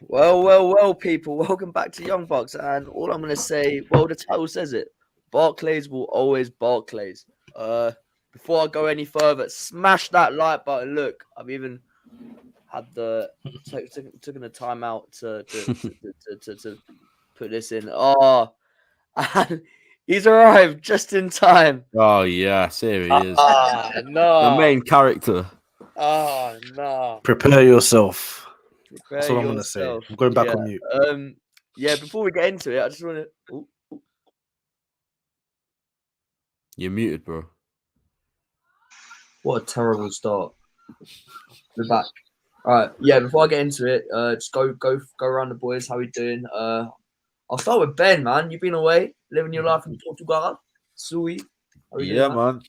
Well, people. Welcome back to Young Bucks. And all I'm going to say, well, the title says it. Barclays will always Barclays. Before I go any further, smash that like button. Look, I've even had taken the time out to put this in. Oh, and he's arrived just in time. Oh, yes, here he is. No. The main character. Oh, no. Prepare yourself. That's what I'm going to say. yourself. I'm going back on mute. Yeah, before we get into it, I just want to... You're muted, bro. What a terrible start. We're back. All right. Yeah, before I get into it, just go around the boys. How we doing? I'll start with Ben, man. You've been away, living your life in Portugal. Sui. Yeah, man.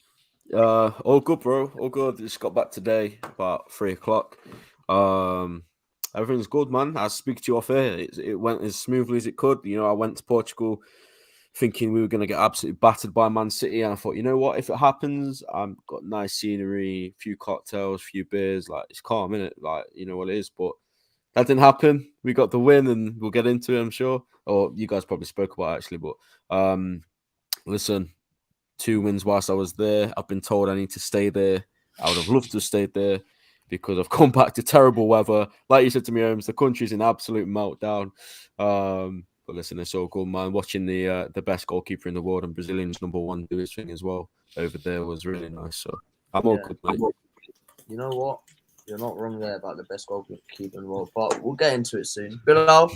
All good, bro. All good. Just got back today, about 3:00. Everything's good, man. I speak to you off air. It went as smoothly as it could. You know, I went to Portugal thinking we were going to get absolutely battered by Man City. And I thought, you know what? If it happens, I've got nice scenery, a few cocktails, a few beers. Like, it's calm, innit? Like, you know what it is. But that didn't happen. We got the win, and we'll get into it, I'm sure. Or you guys probably spoke about it, actually. But listen, 2 wins whilst I was there. I've been told I need to stay there. I would have loved to have stayed there because I've come back to terrible weather. Like you said to me, Holmes, the country's in absolute meltdown. But listen, it's all good, man. Watching the best goalkeeper in the world and Brazilian's #1 do his thing as well over there was really nice. So I'm all good, mate. You know what? You're not wrong there about the best goalkeeper in the world, but we'll get into it soon. Bilal,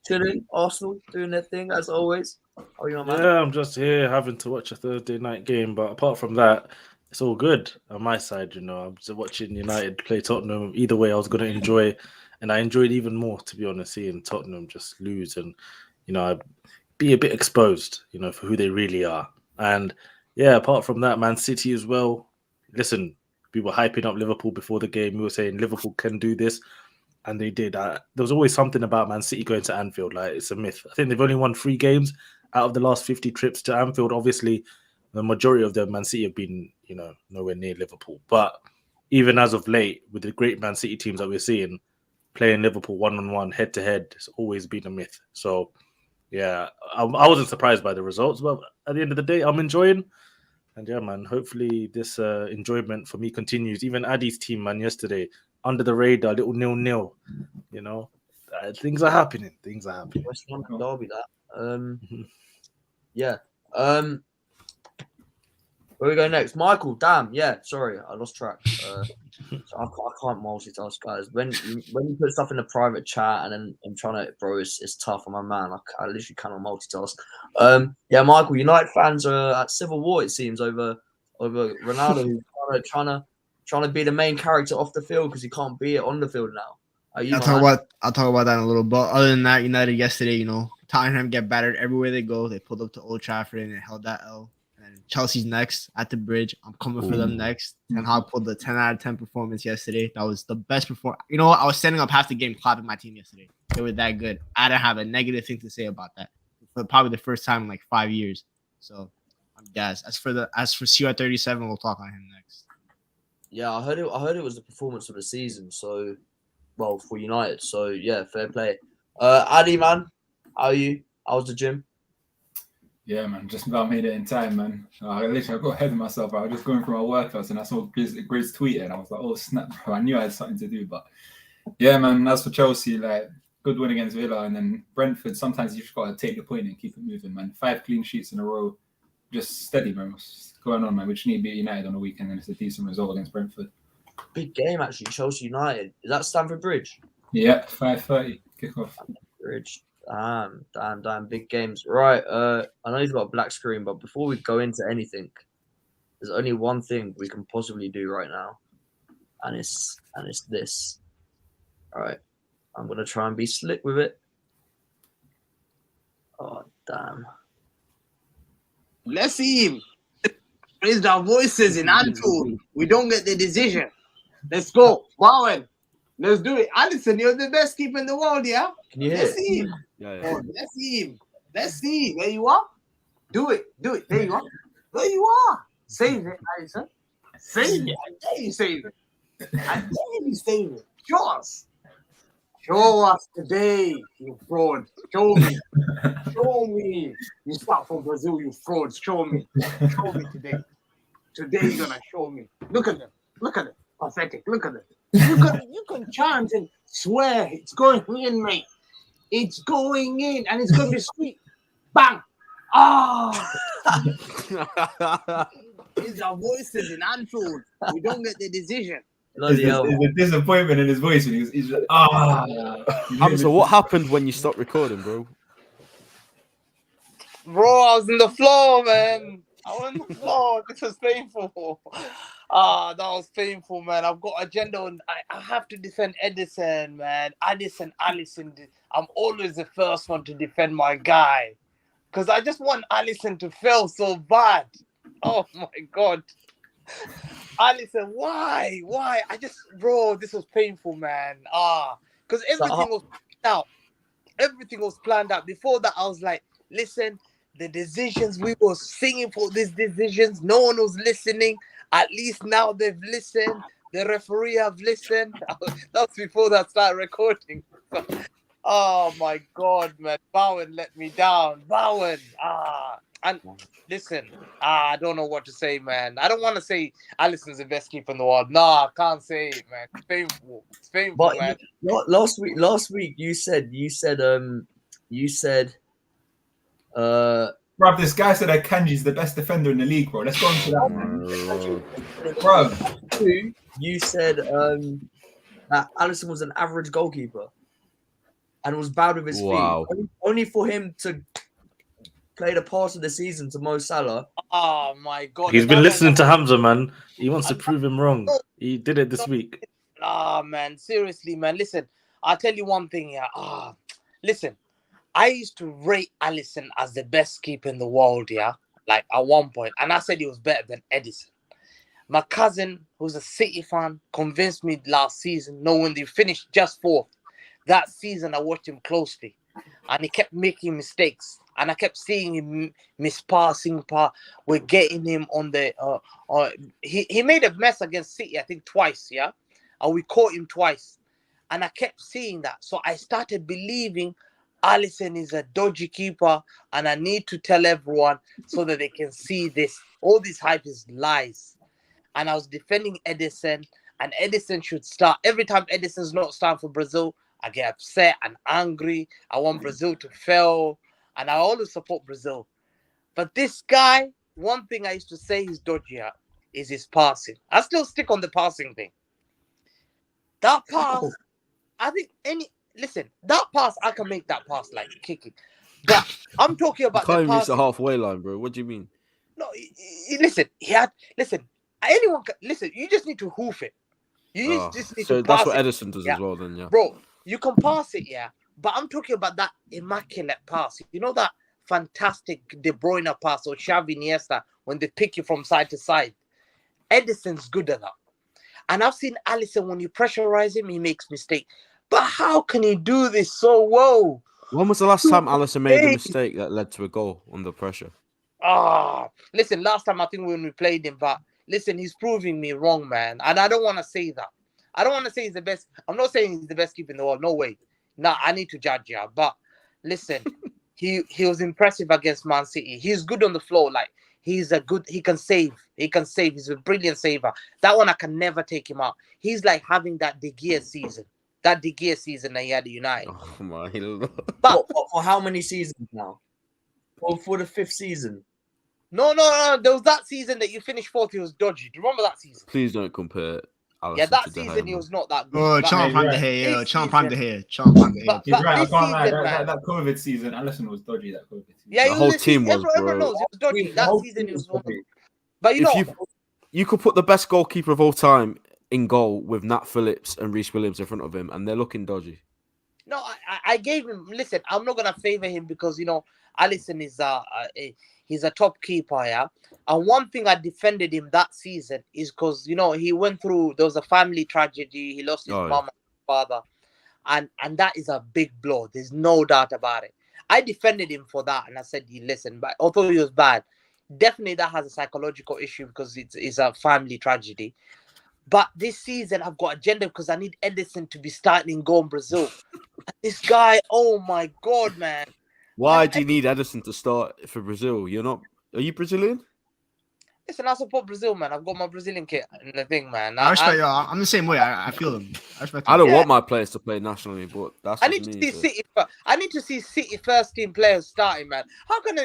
chilling, Arsenal doing their thing as always. How are you, man? Yeah, I'm just here having to watch a Thursday night game, but apart from that, it's all good on my side. You know, I'm just watching United play Tottenham. Either way, I was going to enjoy, and I enjoyed even more, to be honest, seeing Tottenham just lose and, you know, I'd be a bit exposed, you know, for who they really are. And yeah, apart from that, Man City as well. Listen, we were hyping up Liverpool before the game. We were saying Liverpool can do this, and they did. There was always something about Man City going to Anfield. Like, it's a myth. I think they've only won 3 games out of the last 50 trips to Anfield. Obviously, the majority of them, Man City have been, you know, nowhere near Liverpool. But even as of late, with the great Man City teams that we're seeing, playing Liverpool one-on-one, head-to-head, it's always been a myth. So, yeah, I wasn't surprised by the results, but at the end of the day, I'm enjoying. And yeah, man, hopefully this enjoyment for me continues. Even Addy's team, man, yesterday, under the radar, little 0-0, you know. Things are happening. West London derby, that. Yeah. Where we go next? Michael, damn, yeah, sorry, I lost track. So I can't multitask, guys. When you put stuff in a private chat and then I'm trying to, bro, it's tough. I'm a man. I literally cannot multitask. Yeah, Michael, United fans are at civil war, it seems, over Ronaldo, who's trying to be the main character off the field because he can't be it on the field now. I'll talk about that in a little bit. Other than that, United yesterday, you know, Tottenham get battered everywhere they go. They pulled up to Old Trafford and held that L. And Chelsea's next at the bridge. I'm coming for them next. And Hag pulled the 10 out of 10 performance yesterday. That was the best performance. You know what? I was standing up half the game clapping my team yesterday. They were that good. I didn't have a negative thing to say about that for probably the first time in like 5 years. So I'm gassed. As for CR37, we'll talk on him next. Yeah, I heard it was the performance of the season. So, well, for United. So yeah, fair play. Addy, man, how are you? How's the gym? Yeah, man, just about made it in time, man. I got ahead of myself. I was just going through my workouts and I saw Grizz tweet and I was like, oh, snap, bro. I knew I had something to do. But yeah, man, as for Chelsea, like, good win against Villa. And then Brentford, sometimes you just got to take the point and keep it moving, man. 5 clean sheets in a row. Just steady, man. What's going on, man? We just need to beat United on the weekend and it's a decent result against Brentford. Big game, actually, Chelsea United. Is that Stamford Bridge? Yeah, 5:30 kickoff. Bridge. Damn, big games. Right, I know you've got a black screen, but before we go into anything, there's only one thing we can possibly do right now, and it's this. All right, I'm gonna try and be slick with it. Oh, damn. Let's see him. Raise our voices in Anfield. We don't get the decision. Let's go. Bowen. Let's do it. Alisson, you're the best keeper in the world, yeah? Can you hear Let's see him. Yeah. Oh, let's see him. Let's see. There you are. Do it. There you are. There you are. Save it, Alisson. Save it. I dare you save it. I dare you save it. Show us. Show us today, you fraud. Show me. Show me. You start from Brazil, you frauds. Show me. Show me today. Today you're gonna show me. Look at them. Look at them. Pathetic. Look at them. You can chant and swear it's going in, mate. It's going in, and it's gonna be sweet. Bang! Ah! It's our voices in Anfield. We don't get the decision. There's a disappointment in his voice, and he's like, ah. Hamza, what happened when you stopped recording, bro? Bro, I was in the floor, man. I was on the floor. This was painful. That was painful, man. I've got agenda, and I have to defend Edison, man. Alisson. I'm always the first one to defend my guy, because I just want Alisson to fail so bad. Oh my God. Alisson, why? Bro, this was painful, man. Because everything was planned out. Everything was planned out. Before that, I was like, listen, the decisions, we were singing for these decisions. No one was listening. At least now they've listened. The referee have listened. That's before that started recording. Oh my God, man. Bowen let me down. Bowen. And listen, I don't know what to say, man. I don't want to say Alisson's the best keeper in the world. No, I can't say it, man. It's painful. It's painful, but man. Last week you said bro, this guy said that Khanage the best defender in the league, bro. Let's go on to that, man. Bro. You said that Alisson was an average goalkeeper and was bad with his feet. Only for him to play the pass of the season to Mo Salah. Oh my God. He's been listening to Hamza, man. He wants to prove him wrong. He did it this week. Man. Seriously, man. Listen, I'll tell you one thing here. Listen, I used to rate Alisson as the best keeper in the world, yeah? Like at one point. And I said he was better than Edison. My cousin, who's a City fan, convinced me last season, when they finished just fourth. That season, I watched him closely. And he kept making mistakes. And I kept seeing him mispassing. We're getting him on the... he made a mess against City, I think, twice, yeah? And we caught him twice. And I kept seeing that. So I started believing Alisson is a dodgy keeper. And I need to tell everyone so that they can see this. All this hype is lies. And I was defending Edison. And Edison should start. Every time Edison's not starting for Brazil, I get upset and angry. I want Brazil to fail. And I always support Brazil. But this guy, one thing I used to say he's dodgy at is his passing. I still stick on the passing thing. That pass, I think that pass, I can make that pass like kicking. But I'm talking about the pass. Can't reach the halfway line, bro. What do you mean? No, anyone can, you just need to hoof it. You just need to pass that's what it. Edison does as well then, yeah. Bro, you can pass it, yeah. But I'm talking about that immaculate pass. You know that fantastic De Bruyne pass or Xavi Iniesta when they pick you from side to side? Edison's good at that. And I've seen Alisson, when you pressurize him, he makes mistakes. But how can he do this so well? When was the last time Alisson made a mistake that led to a goal under pressure? Listen, last time I think when we played him, but listen, he's proving me wrong, man. And I don't want to say that. I don't want to say he's the best. I'm not saying he's the best keeper in the world. No way. No, I need to judge you. But listen, he was impressive against Man City. He's good on the floor. Like, he can save. He's a brilliant saver. That one, I can never take him out. He's like having that De Gea season. That De Gea season that he had at United. Oh my Lord. But for how many seasons now? For the fifth season? No. There was that season that you finished fourth. He was dodgy. Do you remember that season? Please don't compare Alisson that season he was not that good. Oh, Champ on the hair, Champ on the hair. He's right. I can't lie. That COVID season, Alisson was dodgy. That COVID season. Yeah, the whole team was, everyone knows he was dodgy. That season he was dodgy. But you could put the best goalkeeper of all time in goal with Nat Phillips and Reece Williams in front of him, and they're looking dodgy. No, I gave him. Listen, I'm not gonna favor him because Alisson is he's a top keeper, yeah. And one thing I defended him that season is because he went through. There was a family tragedy. He lost his mom and father, and that is a big blow. There's no doubt about it. I defended him for that, and I said, "Listen, but although he was bad, definitely that has a psychological issue because it's a family tragedy." But this season, I've got agenda because I need Ederson to be starting in goal in Brazil. This guy, oh my God, man. Why do you need Ederson to start for Brazil? You're not. Are you Brazilian? Listen, I support Brazil, man. I've got my Brazilian kit in the thing, man. I respect y'all. I'm the same way. I feel them. I respect them. I don't want my players to play nationally, but that's I need to see City. I need to see City first team players starting, man. How can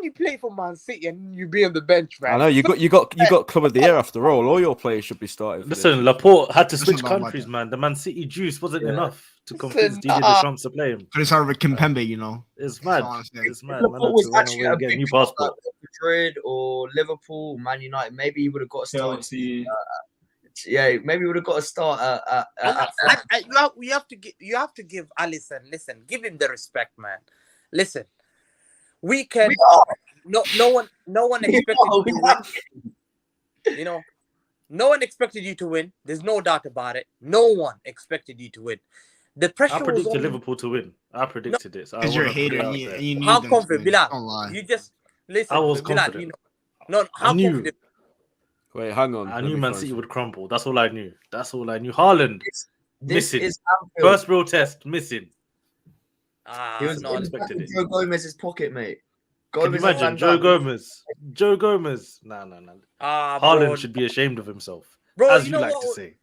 you play for Man City and you be on the bench, man? I know you got Club of the Year after all. All your players should be starting. Listen, Laporte had to switch countries, man. The Man City juice wasn't enough to convince Didier Deschamps to play him. But it's hard with Kimpembe, you know. It's mad. It's mad. Man, was actually a get a big new club, passport. like Madrid or Liverpool, Man United. Maybe he would have got a start. Chelsea. Maybe he would have got a start. You have to give Alisson. Listen, give him the respect, man. Listen, we can. No one expected you to win. You know, no one expected you to win. There's no doubt about it. No one expected you to win. The pressure. I predicted Liverpool to win. I predicted it. Because you're a hater. And you how confident, Bilal? You just listen. I was Bilal, confident. How confident? Wait, hang on. I knew Man City would crumble. That's all I knew. Haaland missing. First real test missing. He was not expected it. Joe Gomez's pocket, mate. Can you imagine Joe Gomez? Nah. Haaland should be ashamed of himself. Bro, as you like to say.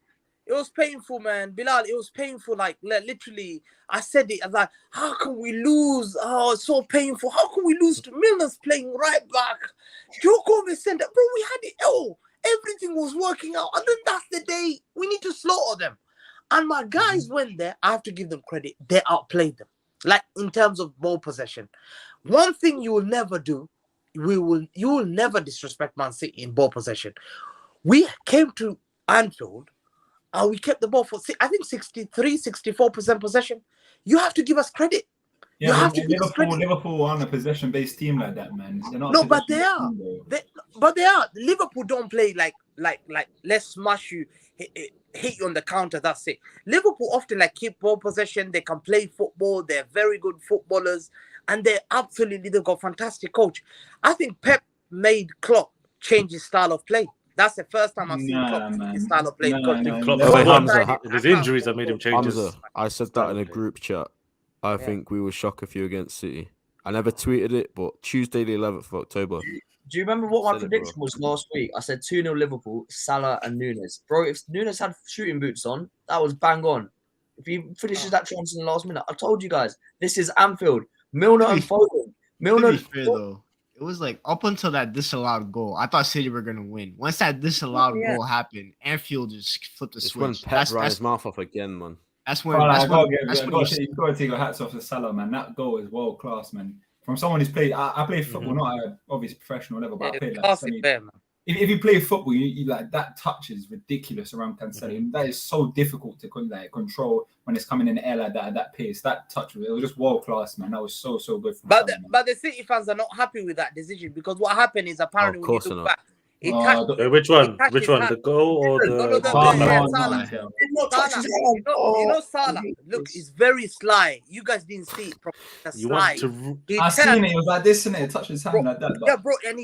It was painful, man. Bilal, it was painful. Like, literally, I said it. I was like, how can we lose? Oh, it's so painful. How can we lose to Milner's playing right back? Joe Gomez said that, bro, we had it. Oh, everything was working out. And then that's the day we need to slaughter them. And my guys went there. I have to give them credit. They outplayed them. Like, in terms of ball possession. One thing you will never do, you will never disrespect Man City in ball possession. We came to Anfield, and we kept the ball for, I think, 64% possession. You have to give us credit. Yeah, you have to give us credit. Liverpool aren't a possession-based team like that, man. They're not. No, but they are. They are. Liverpool don't play like let's smash you, hit you on the counter. That's it. Liverpool often keep ball possession. They can play football. They're very good footballers, and they've got fantastic coach. I think Pep made Klopp change his style of play. That's the first time I've seen Klopp change his style of play. His injuries that made him change. Hamza, I said that in a group chat. I think we will shock a few against City. I never tweeted it, but Tuesday the 11th of October. Do you remember what my prediction was last week? I said 2-0 Liverpool, Salah and Nunes. Bro, if Nunes had shooting boots on, that was bang on. If he finishes that chance in the last minute, I told you guys, this is Anfield. Milner and Foden. To be fair, though, it was up until that disallowed goal, I thought City were going to win. Once that disallowed goal happened, Anfield just flipped the switch. When Pep ran his mouth off again, man. You've got to take your hats off to Salah, man. That goal is world class, man. From someone who's played, I played football, not at obviously professional level, but I played if you play football, you that touch is ridiculous around Cancelo. That is so difficult to control when it's coming in the air like that at that pace. That touch, it was just world class, man. That was so good. But the City fans are not happy with that decision because what happened is apparently when you look back. Which one? The goal or the Salah? You know Salah. Look, it's very sly. You guys didn't see it properly. I seen it. It was like this, and it touched his hand like that. Yeah, bro, and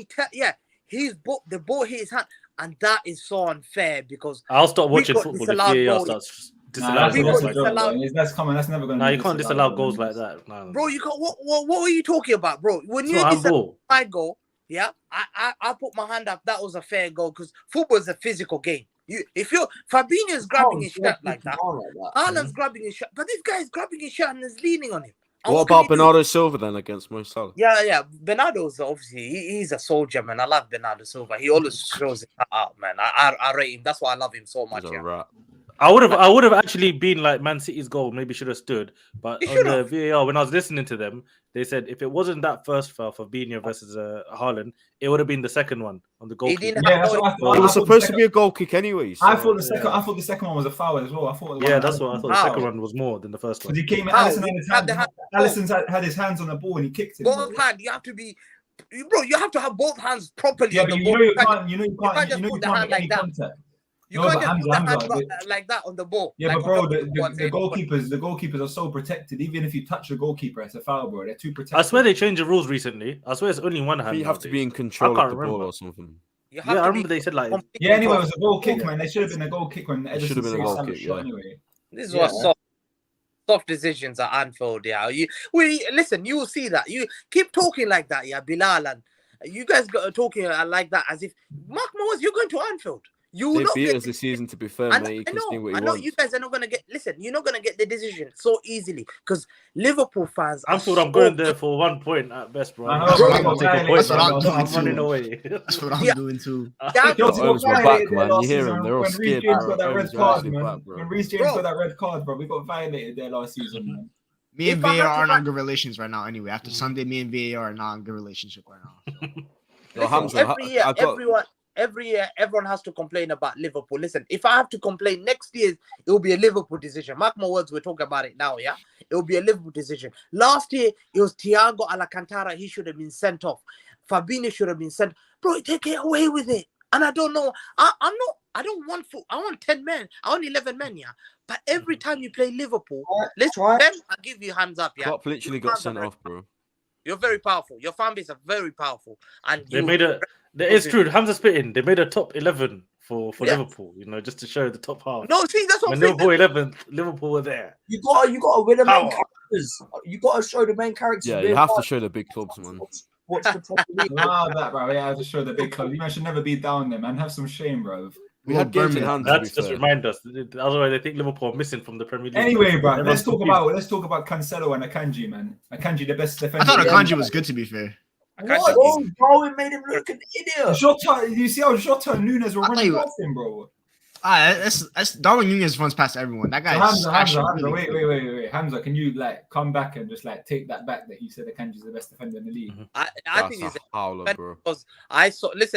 the ball hit his hand, and that is so unfair because I'll stop watching football if VAR starts disallowing goals like that. That's coming. That's never going to. No, you can't disallow goals like that. No. Bro, you can't. What were you talking about, bro? When you disallow my goal. Yeah, I put my hand up. That was a fair goal because football is a physical game. If Fabinho's grabbing his shirt like that, Haaland's grabbing his shirt, but this guy is grabbing his shirt and is leaning on him. What about Bernardo Silva then against Mo Salah? Yeah. Bernardo's obviously he's a soldier, man. I love Bernardo Silva. He always shows it out, man. I rate him. That's why I love him so much. I would have actually been like Man City's goal. Maybe should have stood, but on the VAR when I was listening to them, they said if it wasn't that first foul for Fabinho versus Haaland, it would have been the second one on the goal. It was supposed to be a goal kick anyway. So. I thought the second one was a foul as well. That's what I thought. The second one was more than the first one. Because he came, Alisson had his hands on the ball and he kicked it. Both hands, you have to be, bro. You have to have both hands properly. Yeah, but you can't make any contact. You can't just put the hand like that on the ball. Yeah, but bro, the goalkeepers are so protected. Even if you touch the goalkeeper, it's a foul, bro. They're too protected. I swear they changed the rules recently. I swear it's only one hand. You have to be in control of the ball or something. You have Yeah, I to remember be they said like complete Yeah, anyway, it control. was a goal kick, man. There should have been a goal kick when should have Ederson been a saved goal Salah's kick, shot yeah. anyway. This is Yeah. what soft decisions at Anfield. Yeah, listen. You will see that. You keep talking like that. Yeah, Bilal and you guys got talking like that as if Mark Moores, you're going to Anfield. You will They not beat get us this season, to be fair, I mate. You can see what he know. I know wants. you guys are not gonna get. Listen, you're not gonna get the decision so easily because Liverpool fans. Anfield, are I'm going there for 1 point at best, bro. I know, I'm bro, not I'm taking violated, points. that's what I'm doing I'm too. running away. That's what I'm Yeah. doing too. Yeah, Chelsea Homes got were back, violated man. last You hear season them? They're all when Reece scared, James bro. got that red Homes are card, actually man. back, bro. When Reece James Bro. got that red card, bro, we got violated there last season, man. Me and If I had VAR to aren't fight- on good relations right now. Anyway, after Sunday, me and VAR are not in good relationship right now. Yo, listen, Hamza, every year, everyone has to complain about Liverpool. Listen, if I have to complain next year, it will be a Liverpool decision. Mark my words, we're talking about it now, yeah? It will be a Liverpool decision. Last year, it was Thiago Alcantara. He should have been sent off. Fabinho should have been sent. Bro, take it away with it. And I don't know. I don't want I want 10 men. I want 11 men, yeah? But every time you play Liverpool, listen, Ben, I'll give you hands up, yeah? Klopp literally got sent off, bro. You're very powerful. Your fan base are very powerful. And They made a. It's true. Hamza spitting. They made a top 11 for Liverpool. You know, just to show the top half. No, see, that's what When I'm saying. Liverpool 11th, Liverpool were there. You gotta win the main Power. characters. You gotta show the main characters. Yeah, real you have to hard. show the big clubs, man. Watch the Premier League. Love that, bro. Yeah, to show the big club. You man should never be down there, man. Have some shame, bro. We had games in hand, to be That's just fair. remind us. Otherwise, they think Liverpool are missing from the Premier League. Anyway, bro, Everyone's let's talk confused. about Cancelo and Akanji, man. Akanji, the best defender. I thought in the Akanji league. was good, to be fair. What? Oh, bro, it made him look an idiot. Jota, you see how Jota and Nunes were I thought running you- past him, bro. That's Darwin Nunez runs past everyone. That guy is Hamza, actually really wait, good. wait. Hamza, can you like come back and just like take that back that you said Akanji's the best defender in the league? I That's think a it's howler, bro. because I saw this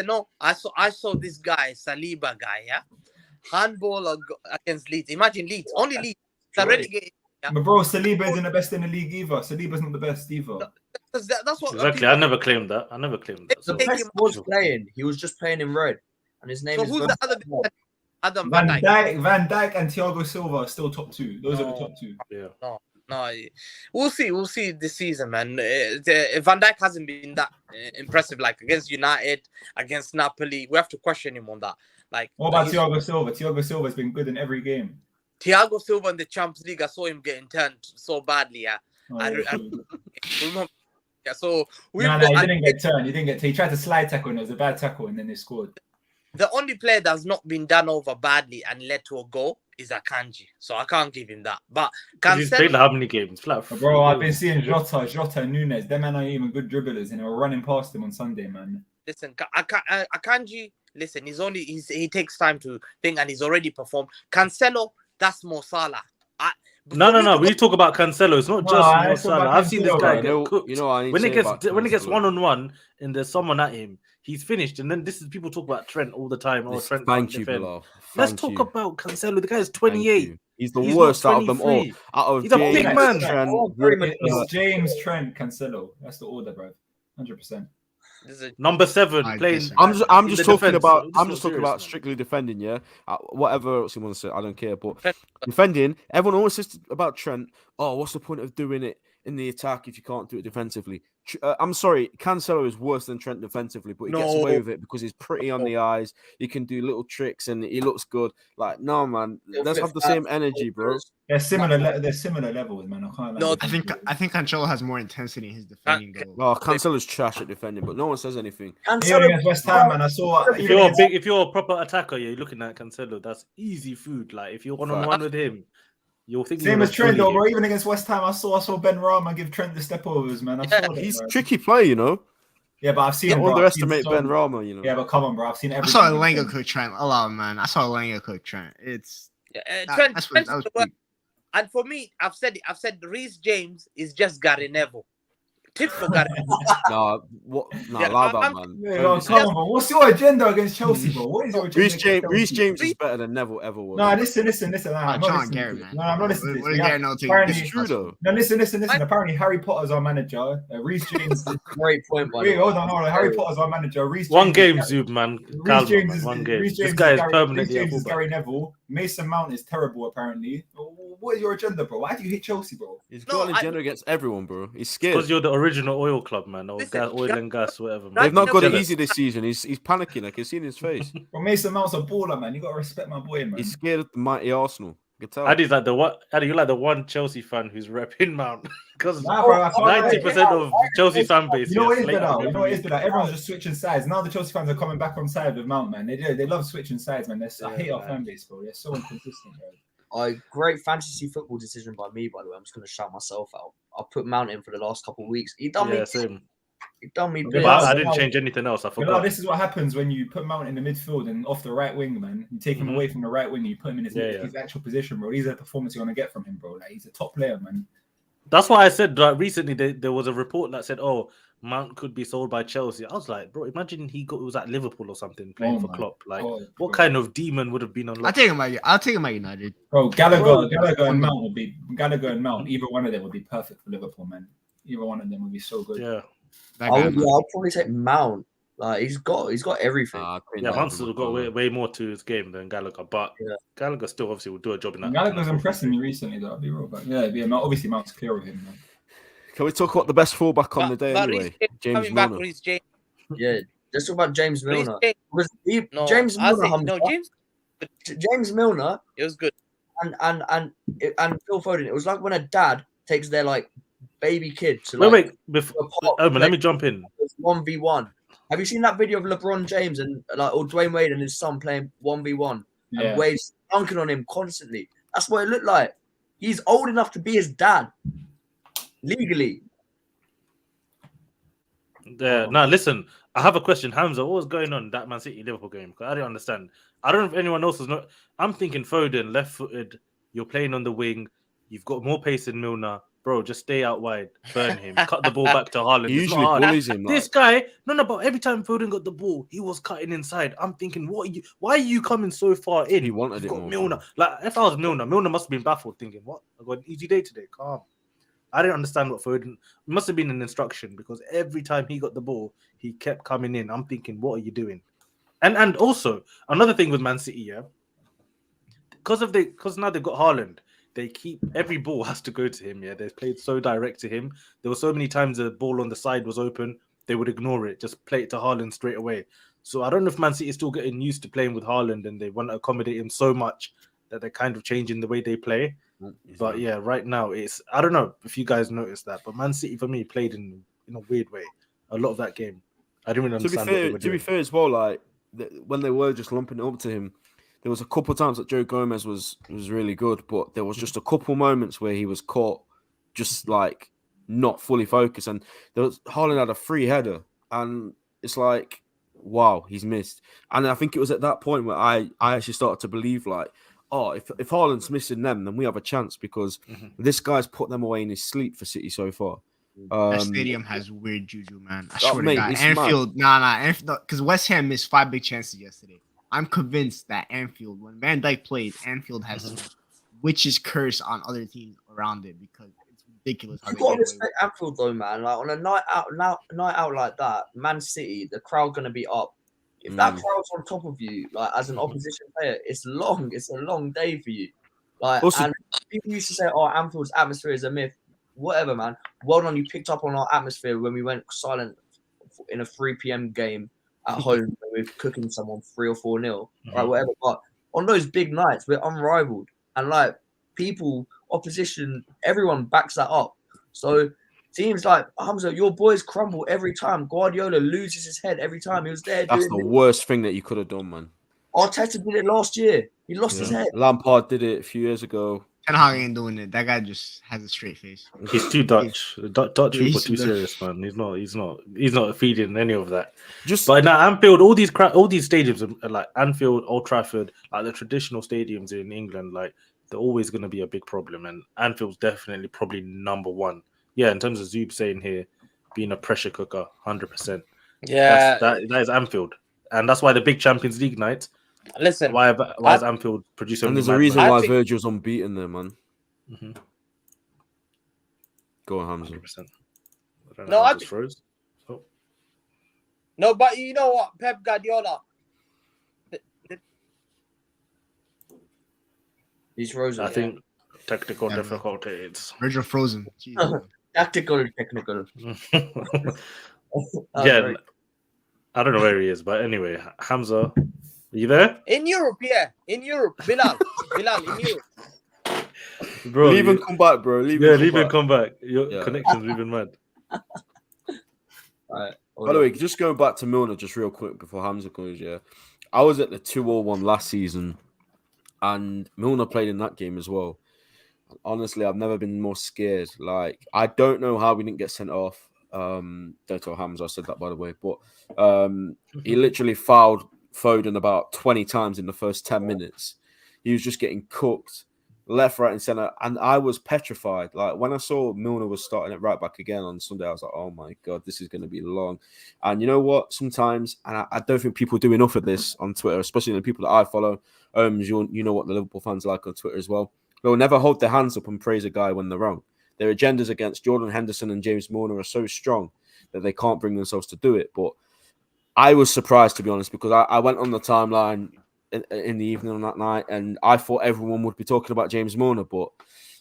guy, Saliba guy, yeah, handball against Leeds. Imagine Leeds, only Leeds. It's already getting. Yeah. But bro, Saliba isn't the best in the league either. Saliba's not the best either. That's what Exactly. I never claimed that. The Take best him was playing. He was just playing in red, and his name So is. who's the other? Adam Van Van Dijk. Dijk and Thiago Silva are still top two. Those are the top two. Yeah. No, we'll see this season, man. Van Dijk hasn't been that impressive, like against United, against Napoli. We have to question him on that. Like, What about Thiago Silva? Thiago Silva's been good in every game. Thiago Silva in the Champions League? I saw him getting turned so badly. Yeah, Oh, I remember. Yeah, so he didn't get turned. He tried to slide tackle and it was a bad tackle and then they scored. The only player that's not been done over badly and led to a goal is Akanji. So I can't give him that. But He's played how many games? Flat. Bro, I've been seeing Jota and Nunes. Them men are even good dribblers and they were running past him on Sunday, man. Listen, Akanji, listen, he takes time to think and he's already performed. Cancelo, that's Mo Salah. No. We talk about Cancelo. It's not just Mo it's Salah. about I've seen this Cancelo, guy bro. get cooked. You know what I need when to it say gets about when it gets Cancelo? 1-on-1 and there's someone at him, he's finished. And then this is people talk about Trent all the time. Oh, Trent Thank can't you, defend. Bilal. Let's Thank talk you. about Cancelo. The guy is Thank 28. you. He's the He's worst not out of them all. 23. Out of He's a James, big man. Trent, It's James, Trent, Cancelo. That's the order, bro. 100%. Number 7 I playing. disagree. I'm in just the talking defense. about. This I'm is just talking serious, about man. strictly defending. Yeah, whatever else you want to say, I don't care. But defending, everyone always says about Trent. Oh, what's the point of doing it in the attack if you can't do it defensively? I'm sorry, Cancelo is worse than Trent defensively, but he gets away with it because he's pretty on the eyes. He can do little tricks and he looks good. Like, no, man, let's have the same energy, bro. They're similar levels, man. I can't. No, I think Cancelo has more intensity in his defending goal. Oh, Cancelo's trash at defending, but no one says anything. Even against West Ham, man, I saw. If you're a proper attacker, you're looking at Cancelo. That's easy food. Like if you're 1-on-1 with him, you'll think Same as Trent, though, bro. Even against West Ham, I saw Ben Rama give Trent the step overs, man. He's a tricky player, you know. Yeah, but I've seen him. Don't underestimate Ben Rama, you know. Yeah, but come on, bro. I've seen I every. saw Elanga cook Trent. Oh man, I saw Elanga cook Trent. It's Trent, that's Trent's that was the worst. And for me, I've said Reece James is just Gary Neville. Tip for Gary Neville. Allow that, man. Yeah, come on, bro. What's your agenda against Chelsea, bro? What is your agenda? Reece James is better than Neville ever was. No, listen. I'm not John listening. Garrett, man. No, I'm not listening. What did Garrett know to Apparently- It's true though. No, listen. Apparently, Harry Potter's our manager. Reece James. Great point, by the Wait, way. hold on. Harry Potter's our manager. Reece One James game, is- Zub, man. Reece Calm, James man. is One game. Reece This James guy is Reece permanently a James is fullback. Gary Neville. Mason Mount is terrible, apparently. what is your agenda, bro? Why do you hate Chelsea, bro? He's got an agenda against everyone, bro. He's scared. Because you're the original oil club, man. Or Listen, oil and gas, whatever. Man. They've not got it Jealous. easy this season. He's panicking. I can see in his face. Well, Mason Mount's a baller, man. You got to respect my boy, man. He's scared of the mighty Arsenal. You can tell. Addy's like the what? Addy, you're like the one Chelsea fan who's repping Mount because Nah, bro, I can't 90% of Chelsea fan base. You know what it is, Bilal? You know what it is, Bilal? Everyone's just switching sides. Now the Chelsea fans are coming back on side with Mount, man. They love switching sides, man. I hate our fan base, bro. They're so inconsistent, bro. Great fantasy football decision by me, by the way. I'm just going to shout myself out. I put Mount in for the last couple of weeks. He done me. Same. He done me. But I didn't change anything else. I forgot. Bilal, this is what happens when you put Mount in the midfield and off the right wing, man. You take him away from the right wing, you put him in his actual position, bro. These are the performance you're going to get from him, bro. Like, he's a top player, man. That's why I said like recently there was a report that said, "Oh, Mount could be sold by Chelsea." I was like, "Bro, imagine he was at Liverpool or something playing for Klopp. Like, what kind of demon would have been on?" I'll take him at United. Bro, Gallagher and Mount would be Either one of them would be perfect for Liverpool, man. Either one of them would be so good. Yeah, I'll probably take Mount. Like he's got everything. Mount's got way more to his game than Gallagher, but Gallagher still obviously will do a job in that. Gallagher's impressing me recently, though. I'll be real, but obviously Mount's clear of him, man. Can we talk about the best fullback on the day anyway? James Milner. Yeah, let's talk about James Milner. James Milner. It was good. And Phil Foden. It was like when a dad takes their like baby kid to let me jump in. 1v1. Have you seen that video of LeBron James and or Dwayne Wade and his son playing 1v1 and Wade's dunking on him constantly? That's what it looked like. He's old enough to be his dad legally. Now listen, I have a question, Hamza. What was going on in that Man City Liverpool game? Because I didn't understand. I don't know if anyone else was not. I'm thinking Foden, left-footed. You're playing on the wing. You've got more pace than Milner. Bro, just stay out wide, burn him, cut the ball back to Haaland. He usually bullies him. This guy, but every time Foden got the ball, he was cutting inside. I'm thinking, why are you coming so far in? He wanted it got more. Milner. Like, if I was Milner must have been baffled, thinking, what? I got an easy day today. Calm. I didn't understand what Foden. It must have been an instruction because every time he got the ball, he kept coming in. I'm thinking, what are you doing? And also another thing with Man City, because now they've got Haaland. They keep every ball has to go to him. Yeah, they've played so direct to him. There were so many times the ball on the side was open, they would ignore it, just play it to Haaland straight away. So I don't know if Man City is still getting used to playing with Haaland and they want to accommodate him so much that they're kind of changing the way they play. But yeah, right now I don't know if you guys noticed that, but Man City for me played in a weird way a lot of that game. I didn't really understand. To be fair as well, like when they were just lumping it up to him. There was a couple of times that Joe Gomez was really good, but there was just a couple moments where he was caught just like not fully focused. And Haaland had a free header, and it's like, wow, he's missed. And I think it was at that point where I actually started to believe like, oh, if Haaland's missing them, then we have a chance because this guy's put them away in his sleep for City so far. That stadium has weird juju, man. I swear to God. Anfield, because West Ham missed 5 big chances yesterday. I'm convinced that Anfield, when Van Dijk plays, Anfield has witch's curse on other teams around it because it's ridiculous. You got to respect Anfield though, man. Like on a night out like that, Man City, the crowd gonna be up. If that crowd's on top of you, like as an opposition player, it's long. It's a long day for you. Like, also, and people used to say, "Oh, Anfield's atmosphere is a myth." Whatever, man. Well done, you picked up on our atmosphere when we went silent in a 3 p.m. game at home. We're cooking someone 3 or 4-0, right? Whatever. But on those big nights, we're unrivaled, and like people, opposition, everyone backs that up. So teams like Hamza, your boys crumble every time. Guardiola loses his head every time. He was there. That's the worst thing that you could have done, man. Arteta did it last year. He lost his head. Lampard did it a few years ago. Ten Hag ain't doing it. That guy just has a straight face. He's too Dutch. Dutch people too serious, man. He's not feeding any of that. But now Anfield, all these stadiums are like Anfield, Old Trafford, like the traditional stadiums in England, like they're always going to be a big problem. And Anfield's definitely probably number one. Yeah, in terms of Zub saying here, being a pressure cooker, 100%. Yeah, that is Anfield, and that's why the big Champions League night. Listen, why is Anfield producing? And there's a reason why Virgil's unbeaten there, man. Go on, Hamza. 100%. I think froze. Oh. No, but you know what, Pep Guardiola. He's frozen. I think Technical Yeah, man. difficulties. Bridge are frozen. Jesus, man. Tactical, technical. Yeah, Right. I don't know where he is, but anyway, Hamza, are you there? In Europe, yeah. In Europe, Bilal, in Europe. Bro, leave and come back, bro. Leave and come back. come back. Your connection's moving mad. Right. By the way, just going back to Milner just real quick before Hamza goes, yeah. I was at the 2-1 last season and Milner played in that game as well. Honestly, I've never been more scared. Like, I don't know how we didn't get sent off. Don't tell Hamza I said that, by the way. But he literally fouled Foden about 20 times in the first 10 minutes. He was just getting cooked left, right, and centre. And I was petrified. Like, when I saw Milner was starting at right back again on Sunday, I was like, oh, my God, this is going to be long. And you know what? Sometimes, and I don't think people do enough of this on Twitter, especially the people that I follow. You know what the Liverpool fans are like on Twitter as well. They'll never hold their hands up and praise a guy when they're wrong. Their agendas against Jordan Henderson and James Milner are so strong that they can't bring themselves to do it. But I was surprised, to be honest, because I went on the timeline in the evening on that night and I thought everyone would be talking about James Milner, but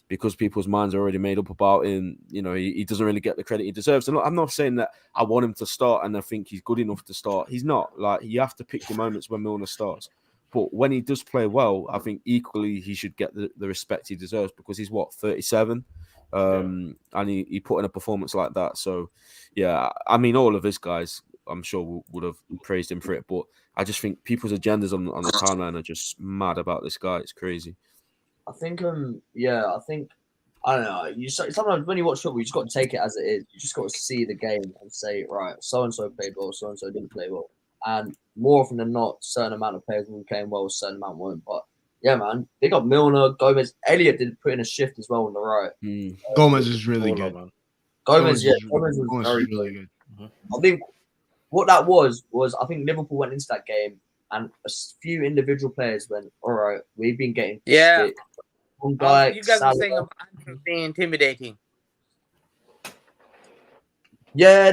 because people's minds are already made up about him, you know, he doesn't really get the credit he deserves. And I'm not saying that I want him to start and I think he's good enough to start. He's not. Like, you have to pick your moments when Milner starts. But when he does play well, I think equally he should get the respect he deserves because he's, 37? And he put in a performance like that. So, yeah, I mean, all of his guys, I'm sure, would have praised him for it. But I just think people's agendas on the timeline are just mad about this guy. It's crazy. I think, I don't know. Sometimes when you watch football, you just got to take it as it is. You just got to see the game and say, right, so-and-so played well, so-and-so didn't play well. And more often than not, a certain amount of players will be playing well, a certain amount won't. But yeah, man, they got Milner, Gomez, Elliott did put in a shift as well on the right. Gomez is really good. Man. Gomez was very really good. I think what that was I think Liverpool went into that game and a few individual players went, all right, we've been getting shit. One guy, you guys were saying about Antrim being intimidating. Yeah,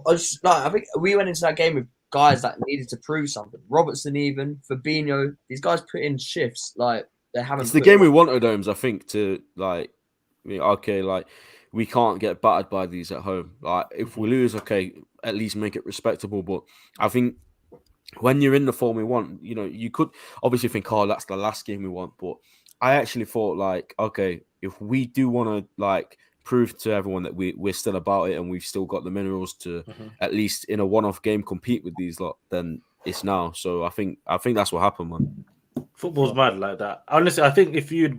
I think we went into that game with guys that needed to prove something. Robertson, even Fabinho, these guys put in shifts like they haven't. It's the game we wanted, Holmes, I think, to like. I mean, okay, like we can't get battered by these at home. Like if we lose, okay, at least make it respectable. But I think when you're in the form we want, you know, you could obviously think, oh, that's the last game we want. But I actually thought, like, okay, if we do want to like prove to everyone that we're still about it and we've still got the minerals to at least in a one-off game compete with these lot, then it's now. So I think that's what happened, man. Football's mad like that. Honestly, I think if you had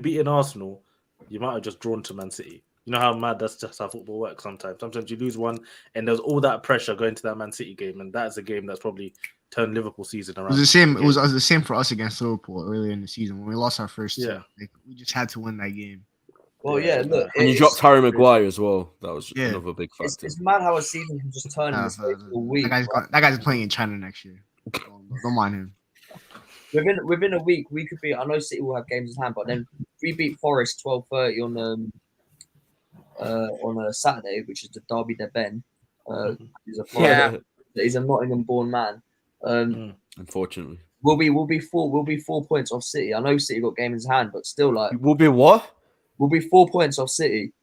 beaten Arsenal, you might have just drawn to Man City. You know how mad that's just how football works sometimes. Sometimes you lose one and there's all that pressure going to that Man City game, and that's a game that's probably turned Liverpool season around. It was the same. It was the same for us against Liverpool earlier in the season when we lost our first. Like, we just had to win that game. Well, look, and you dropped Harry Maguire as well. That was another big factor. It's mad how a season can just turn in a week. That guy's playing in China next year. Don't mind him. Within a week, we could be. I know City will have games in hand, but then we beat Forest 12:30 on a Saturday, which is the Derby de Ben. He's a Nottingham-born man. Unfortunately, we'll be 4 points off City. I know City got games in hand, but still, like, we'll be what? We'll be 4 points off City.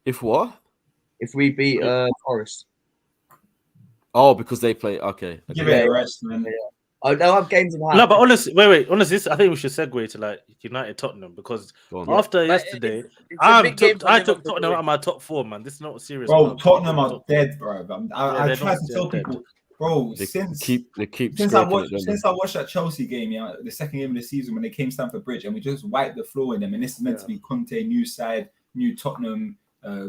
If what? If we beat Forest. Oh, because they play. Okay. Give it a rest, man. Yeah. Oh, they'll have games in hand. No, but honestly, honestly, I think we should segue to like United Tottenham because after yesterday, I took Tottenham out of my top 4, man. This is not serious. Bro, Tottenham are dead, bro. I try to tell people, bro, since I watched that Chelsea game, the second game of the season when they came Stamford Bridge and we just wiped the floor with them, and this is meant to be Conte, new side, new Tottenham.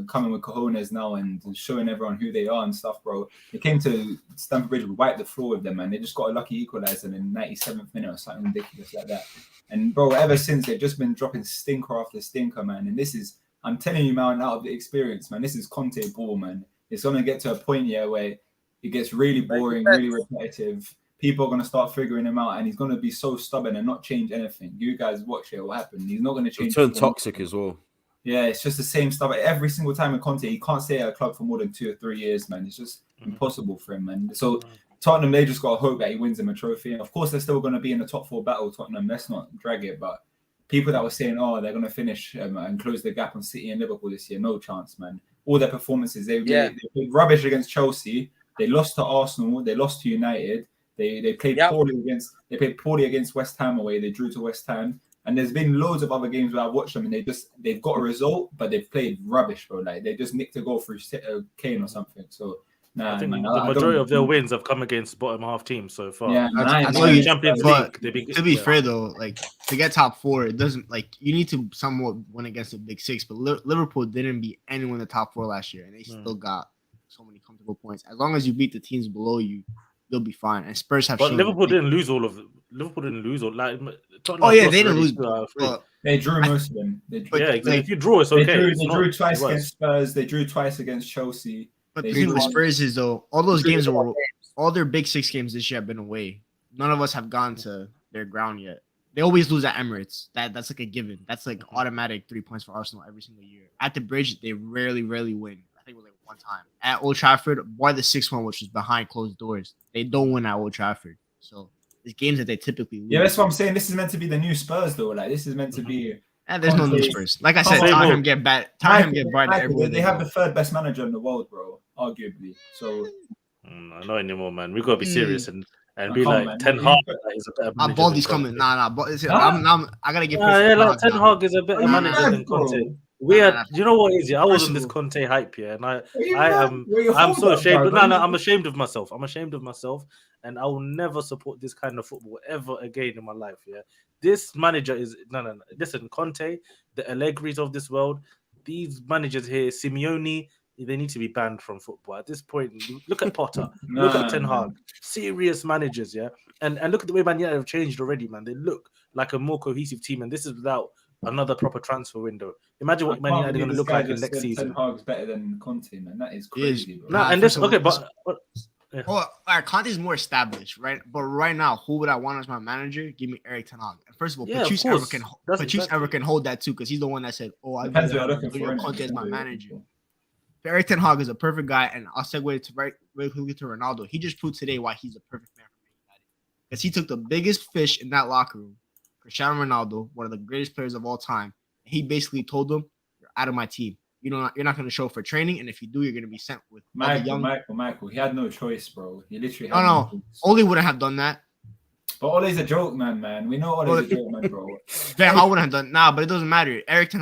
Coming with cojones now and showing everyone who they are and stuff, bro. They came to Stamford Bridge, we wiped the floor with them, man. They just got a lucky equaliser in the 97th minute or something ridiculous like that. And bro, ever since they've just been dropping stinker after stinker, man. And this is, I'm telling you, man, out of the experience, man, this is Conte ball, man. It's gonna get to a point here where it gets really boring, really repetitive. People are gonna start figuring him out, and he's gonna be so stubborn and not change anything. You guys watch it, what happened? He's not gonna change. He'll turn toxic as well. Yeah, it's just the same stuff every single time with Conte. He can't stay at a club for more than 2 or 3 years, man. It's just impossible for him, man. So Tottenham, they just got to hope that he wins them a trophy. And of course, they're still going to be in the top 4 battle, Tottenham. Let's not drag it, but people that were saying, oh, they're going to finish and close the gap on City and Liverpool this year, no chance, man. All their performances, they played rubbish against Chelsea. They lost to Arsenal. They lost to United. They played poorly against West Ham away. They drew to West Ham. And there's been loads of other games where I've watched them and they've got a result, but they've played rubbish, bro. Like they just nicked a goal through Kane or something. So I think the majority of their wins have come against bottom half teams so far. Yeah, Champions League. To be fair though, like to get top 4, it doesn't like you need to somewhat win against the big 6. But Liverpool didn't beat anyone in the top 4 last year, and they still got so many comfortable points. As long as you beat the teams below you, they'll be fine. And Spurs have. But Liverpool didn't lose all of them. Liverpool didn't lose all. Like, they didn't lose. They drew most of them. Exactly. If you draw, it's okay. They drew twice against Spurs. They drew twice against Chelsea. But the thing with Spurs is though, all those games all their big 6 games this year have been away. None of us have gone to their ground yet. They always lose at Emirates. That's like a given. That's like automatic 3 points for Arsenal every single year. At the Bridge, they rarely win. I think it was like one time. At Old Trafford, why the 6-1, which was behind closed doors. They don't win at Old Trafford. So it's games that they typically lose. Yeah, that's what I'm saying. This is meant to be the new Spurs though. Like this is meant to be. And there's no new Spurs. Like I said, Tottenham get bad. Tottenham get bad everywhere. They have the 3rd best manager in the world, bro. Arguably. So not anymore, man. We gotta be serious and be like man. Ten Hag is a better manager. Baldy's coming. Nah. But I gotta give. Ten Hag is a better manager than Conte. You know what is? I was on this Conte hype, and I'm so ashamed. But I'm ashamed of myself. And I will never support this kind of football ever again in my life. Yeah, this manager is no. Listen, Conte, the Allegris of this world, these managers here, Simeone, they need to be banned from football at this point. Look at Potter, look at Ten Hag, serious managers, yeah. And look at the way Man United have changed already, man. They look like a more cohesive team, and this is without another proper transfer window. Imagine what Man United are going to look like in next season. Ten Hag's better than Conte, man. That is crazy. Bro. No, and this okay, but. Yeah. Well, all right, Conte's more established, right? But right now, who would I want as my manager? Give me Erik Ten Hag. And first of all, Patrice ever can hold that too, because he's the one that said, "Oh, I Conte as my manager." Erik Ten Hag is a perfect guy, and I'll segue to really quickly to Ronaldo. He just proved today why he's a perfect man for Man United, because he took the biggest fish in that locker room, Cristiano Ronaldo, one of the greatest players of all time. And he basically told them, "You're out of my team. You're not going to show up for training, and if you do, you're going to be sent with Michael. He had no choice, bro. He literally had no choice. Ole wouldn't have done that. But Ole's a joke, man. We know Ole's a joke, man, bro. I wouldn't have done but it doesn't matter. Erik Ten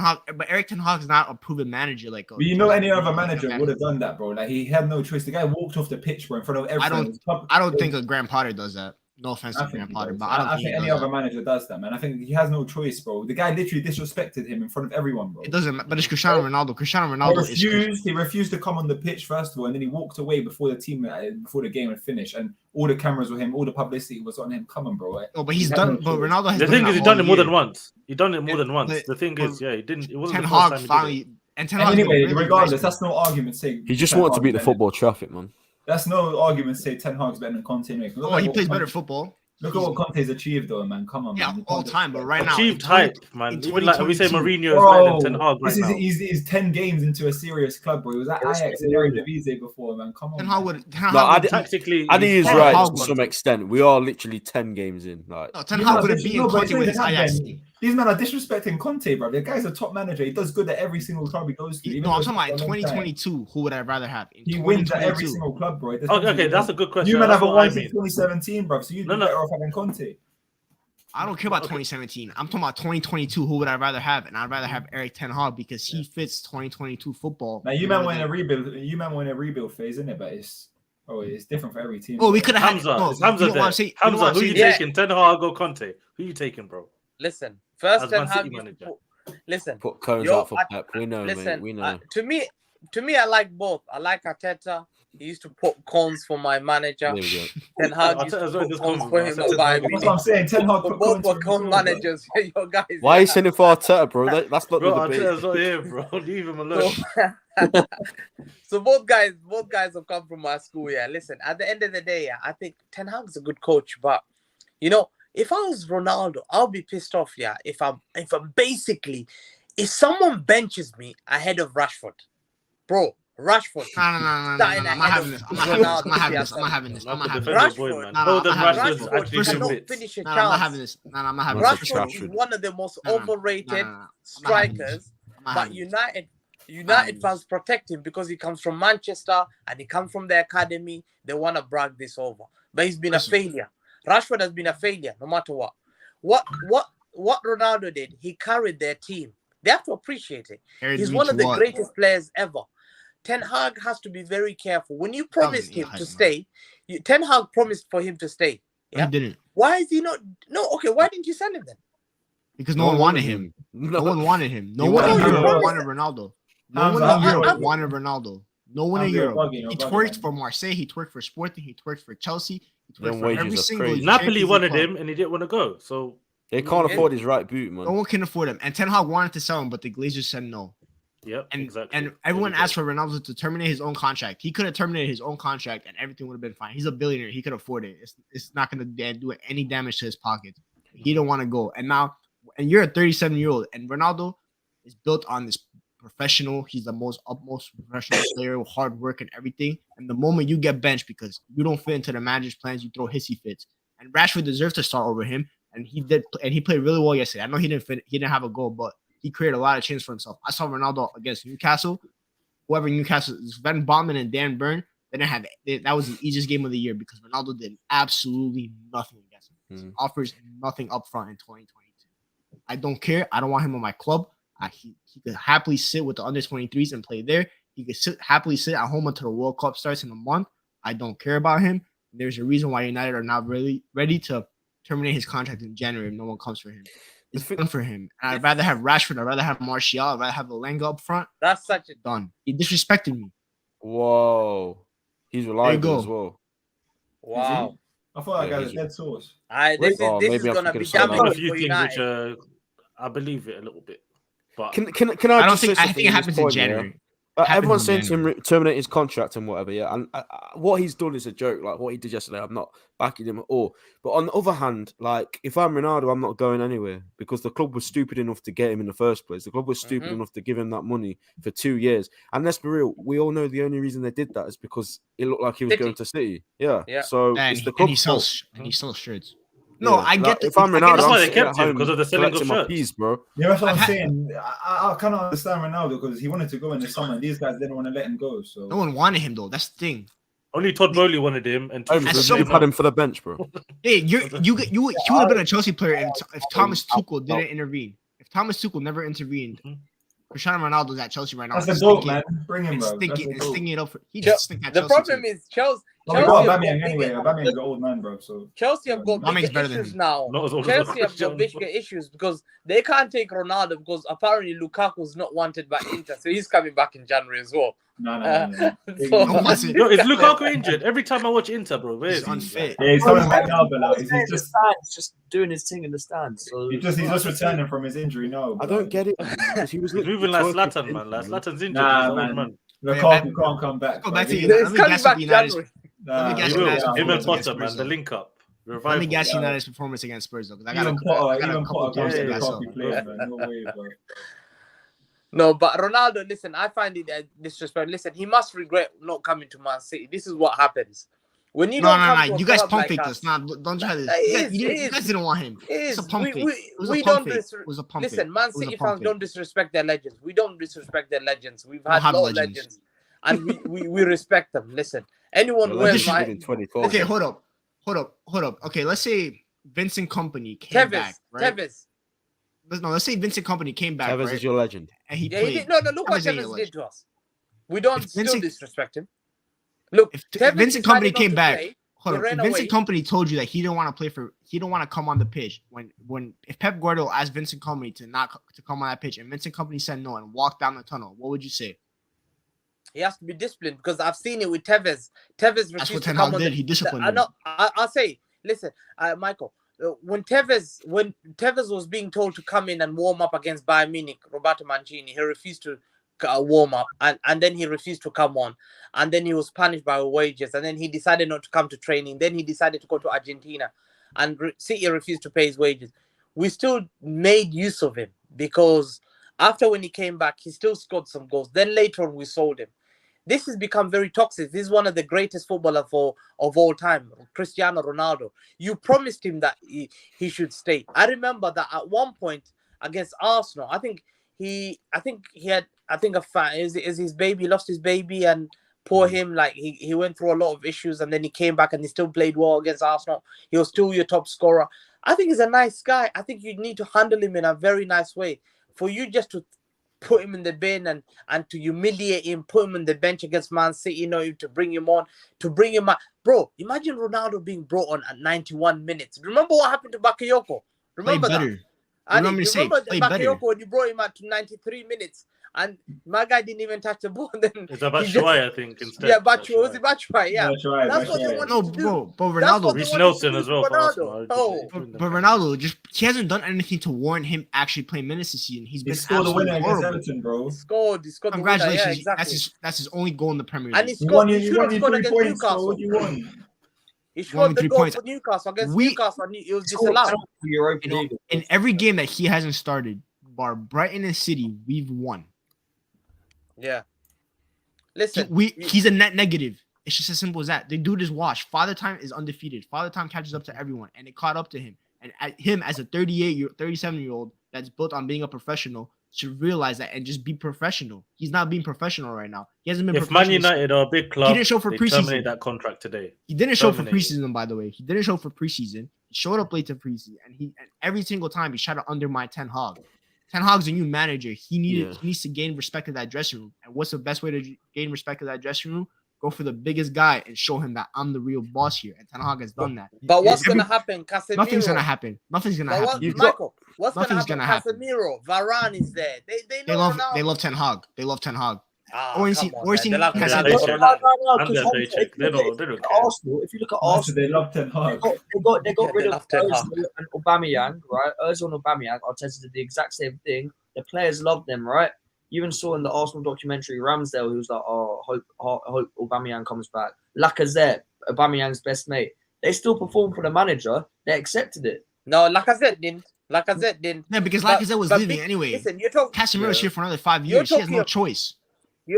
Hag's not a proven manager. Like, but any other manager would have done that, bro. Like he had no choice. The guy walked off the pitch, bro, in front of everyone. I don't think a Graham Potter does that. No offense to Graham Potter, but I don't think any other manager does that, man. I think he has no choice, bro. The guy literally disrespected him in front of everyone, bro. It doesn't, but it's Cristiano Ronaldo. He refused to come on the pitch first of all, and then he walked away before the game had finished, and all the cameras were him, all the publicity was on him. Come on, bro. No, but he's done. But Ronaldo has. The thing is, he's done it more than once. He's done it more than once. The thing is, he didn't. It wasn't the first time he did it. And Ten Hag anyway, regardless, that's no argument saying he just wanted to beat the football traffic, man. That's no argument say Ten Hag's better than Conte. He plays better football. Look at what Conte's achieved, though, man. Come on, man. All time, but right now, achieved hype, man. Even like we say, Mourinho is better than Ten Hag right now. He's 10 games into a serious club, bro. He was at Ajax and Eredivisie before, man. Come on. And he is right to some extent. We are literally 10 games in. Like, Ten Hag would have beaten Conte with his Ajax. These men are disrespecting Conte, bro. The guy's a top manager. He does good at every single club he goes to. No, I'm talking about 2022. Who would I rather have? He wins at every single club, bro. Okay, that's a good question. You might have won since 2017, bro. So you'd be better off having Conte. I don't care about 2017. I'm talking about 2022. Who would I rather have? And I'd rather have Erik Ten Hag because he fits 2022 football. Now you might win a rebuild. You might win a rebuild phase, isn't it? But it's different for every team. Oh, we could have Hamza. Hamza, who you taking? Ten Hag or Conte? Who you taking, bro? Listen, first Ten Hag. Listen, put cones out for Pep. We know, mate. We know. To me, I like both. I like Arteta. He used to put cons for my manager. Ten Hag used to put cons for him. That's what I'm saying. Ten Hag put both were con managers. Your guys. Why are you sending for Arteta, bro? That's not bro, the debate. Arteta's not here, bro. Leave him alone. So both guys have come from my school. Yeah, listen. At the end of the day, I think Ten Hag's a good coach, but if I was Ronaldo, I'll be pissed off. Yeah, if someone benches me ahead of Rashford, bro. Rashford. No. I'm not having this. I'm not having this. I'm not having this. I'm not having this. Rashford. Tell them Rashford Rashford's actually First of all, cannot finish a No, I'm not having chance. this. No, I'm not having this. Rashford is one of the most overrated No. strikers, but United fans protect him because he comes from Manchester and he comes from the academy. They want to brag this over, but he's been a failure. Rashford has been a failure, no matter what. What Ronaldo did, he carried their team. They have to appreciate it. He's one of the greatest players ever. Ten Hag has to be very careful. When you promised him to stay, Ten Hag promised for him to stay. Yeah? He didn't. Why is he not? No, okay. Why didn't you sell him then? Because no one wanted him. No one wanted him. No one in Europe wanted Ronaldo. No one in Europe wanted Ronaldo. No one in Europe. He twerked for Marseille. He twerked for Sporting. He twerked for Chelsea. He twerked for every single. Napoli wanted him, and he didn't want to go. So they can't afford his right boot, man. No one can afford him. And Ten Hag wanted to sell him, but the Glazers said no. Yep, exactly. And everyone asked for Ronaldo to terminate his own contract. He could have terminated his own contract, and everything would have been fine. He's a billionaire. He could afford it. It's not going to do any damage to his pockets. He don't want to go. And now, and you're a 37-year-old, and Ronaldo is built on this professional. He's the utmost professional player with hard work and everything. And the moment you get benched because you don't fit into the manager's plans, you throw hissy fits. And Rashford deserves to start over him, and he did. And he played really well yesterday. I know he didn't have a goal, but he created a lot of chances for himself. I saw Ronaldo against Newcastle. Whoever Newcastle is, Van Bommel and Dan Burn. They didn't have it. That was the easiest game of the year because Ronaldo did absolutely nothing against him. He offers nothing up front in 2022. I don't care. I don't want him on my club. He could happily sit with the under 23s and play there. He could happily sit at home until the World Cup starts in a month. I don't care about him. There's a reason why United are not really ready to terminate his contract in January if no one comes for him. It's fun for him. And I'd rather have Rashford. I'd rather have Martial. I'd rather have Alenga up front. That's such a done. He disrespected me. Whoa. He's reliable as well. Wow. I thought that guy was dead source. This is going to be damaging a few for things United. which I believe it a little bit. But can I don't think. I think it happens in January. Everyone's saying to him terminate his contract and whatever, yeah. And what he's done is a joke. Like what he did yesterday, I'm not backing him at all. But on the other hand, like if I'm Ronaldo, I'm not going anywhere because the club was stupid enough to get him in the first place. The club was stupid enough to give him that money for 2 years. And let's be real, we all know the only reason they did that is because it looked like he was going to City. Yeah. So it's the club's fault. And he sells shirts. No, I get if I'm Ronaldo, that's why they kept him because of the selling of shirts. Piece, bro. Yeah, that's what I'm saying. I kind of understand Ronaldo because he wanted to go in the summer. And these guys didn't want to let him go. So no one wanted him though. That's the thing. Only Todd Bowley wanted him, and you've had him for the bench, bro. Hey, he would have been a Chelsea player if Thomas Tuchel didn't intervene. If Thomas Tuchel never intervened, Cristiano Ronaldo's at Chelsea right now. That's a goal, man. Bring him, bro. Stinging it up. He just stink at Chelsea. The problem is Chelsea. Aubameyang's an old man, bro. So Chelsea have got bigger issues now. Chelsea have got bigger issues because they can't take Ronaldo because apparently Lukaku's not wanted by Inter, so he's coming back in January as well. No. Is Lukaku injured? Every time I watch Inter, bro, he's unfit. Yeah, he's coming back now, but he's just doing his thing in the stands. So he's just returning from his injury now. I don't get it. He was moving like Zlatan, man. Like Zlatan's injured. Man. Lukaku can't come back. Go back to United. Let me guess what United's. Him and Potter, man. The link up. Let me guess United's performance against Spurs, though. I got a couple games to guess up. No way, bro. No, but Ronaldo, listen, I find it disrespectful. Listen, he must regret not coming to Man City. This is what happens. When you don't come to you guys pump faked us. Don't try this. You guys didn't want him. It's a pump fake. It was a pump fake. Listen, Man City fans don't disrespect their legends. We don't disrespect their legends. We've had no legends. And we respect them. Listen, anyone who wears my... Okay, hold up. Okay, let's say Vincent Kompany came back, right? Let's say Vincent Kompany came back, Tevez is your legend. And he played. No, look what Tevez did to us. We don't still disrespect him. Look, if Vincent Kompany came back, if Vincent Kompany told you that he didn't want to play he don't want to come on the pitch. If Pep Guardiola asked Vincent Kompany to come on that pitch and Vincent Kompany said no and walked down the tunnel, what would you say? He has to be disciplined because I've seen it with Tevez. Tevez refused to come on. He disciplined him. I'll say, listen, Michael. When Tevez was being told to come in and warm up against Bayern Munich, Roberto Mancini, he refused to warm up, and then he refused to come on, and then he was punished by wages, and then he decided not to come to training. Then he decided to go to Argentina, and City refused to pay his wages. We still made use of him because after when he came back, he still scored some goals. Then later on, we sold him. this has become very toxic. This is one of the greatest footballers of all time, Cristiano Ronaldo. You promised him that he should stay. I remember that at one point against Arsenal, I think he had a fan is his baby, lost his baby, and poor him, like he went through a lot of issues, and then he came back and he still played well against Arsenal. He was still your top scorer. I think he's a nice guy. I think you need to handle him in a very nice way. For you just to put him in the bin and to humiliate him, put him on the bench against Man City, to bring him on, Bro, imagine Ronaldo being brought on at 91 minutes. Remember what happened to Bakayoko? Remember that? Remember Bakayoko when you brought him out to 93 minutes and my guy didn't even touch the ball. Then it's about Batshuayi, I think, instead. Yeah, Batshuayi. Was it Batshuayi? Yeah. That's what they wanted to do. But Ronaldo. Reece Nelson as well. But Ronaldo, he hasn't done anything to warrant him actually playing minutes this season. He scored the winner against Everton, bro. He scored Congratulations. The winner. Yeah, exactly. That's his only goal in the Premier And League. he scored against Newcastle. He scored the goal for Newcastle against Newcastle. It was disallowed. In every game that he hasn't started, bar Brighton and City, we've won. Yeah. Listen, he's a net negative. It's just as simple as that. The dude is washed. Father Time is undefeated. Father Time catches up to everyone, and it caught up to him. And him as a 37-year-old that's built on being a professional should realize that and just be professional. He's not being professional right now. He hasn't been. If Man United are a big club, he didn't show for preseason. Terminate that contract today. He didn't show for preseason, by the way. He didn't show for preseason. He showed up late to preseason, and every single time he tried to undermine Ten Hag. Ten Hag's a new manager. He needs to gain respect of that dressing room. And what's the best way to gain respect of that dressing room? Go for the biggest guy and show him that I'm the real boss here. And Ten Hag has done that. But what's going to happen? Casemiro. Nothing's going to happen. Michael, what's going to happen? Casemiro, Varane is there. They love Ten Hag. They love Ten Hag. Arsenal, if you look at Arsenal, they love Ten Hag. They got rid of Ozil and Aubameyang, right? Ozil and Aubameyang, Arteta did the exact same thing. The players love them, right? You even saw in the Arsenal documentary Ramsdale, who's like, hope Aubameyang comes back. Lacazette, Aubameyang's best mate. They still performed for the manager. They accepted it. No, Lacazette didn't. Yeah, because Lacazette was leaving anyway. Listen, you're talking. Casemiro's here for another 5 years. He has no choice.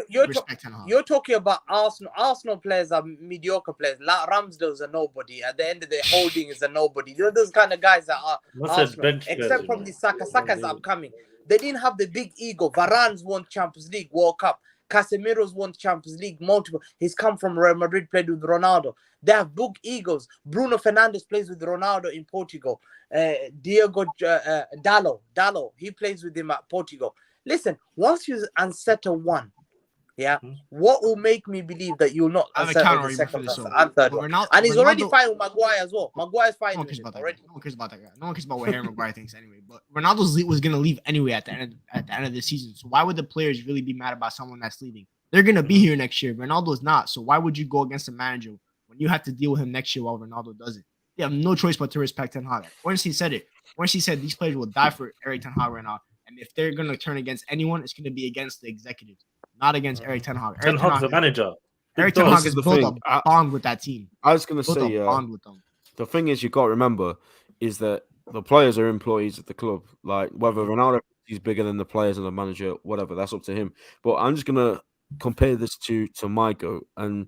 You're talking about Arsenal. Arsenal players are mediocre players. Ramsdale's a nobody. At the end of the day, Holding is a nobody. Those kind of guys that are Arsenal. Except from the Saka. Saka's upcoming. They didn't have the big ego. Varane's won Champions League, World Cup. Casemiro's won Champions League, multiple. He's come from Real Madrid, played with Ronaldo. They have big egos. Bruno Fernandes plays with Ronaldo in Portugal. Diego Dallo, he plays with him at Portugal. Listen, once you unsettle one, what will make me believe that you'll not unsettle the second and third one? And he's already fine with Maguire as well. Maguire's fine with him already. No one cares about that guy. No one cares about what Harry Maguire thinks anyway. But Ronaldo was going to leave anyway at the end of the season. So why would the players really be mad about someone that's leaving? They're going to be here next year. Ronaldo's not. So why would you go against a manager when you have to deal with him next year while Ronaldo does it? They have no choice but to respect Ten Hag. Once he said these players will die for Eric Ten Hag right now. And if they're going to turn against anyone, it's going to be against the executives, not against Eric Ten Hag. Ten Hag's the manager. Eric Ten Hag has built a bond with that team. I was going to say, bond with them. The thing is, you got to remember is that the players are employees of the club. Like whether Ronaldo is bigger than the players and the manager, whatever, that's up to him. But I'm just going to compare this to my go. And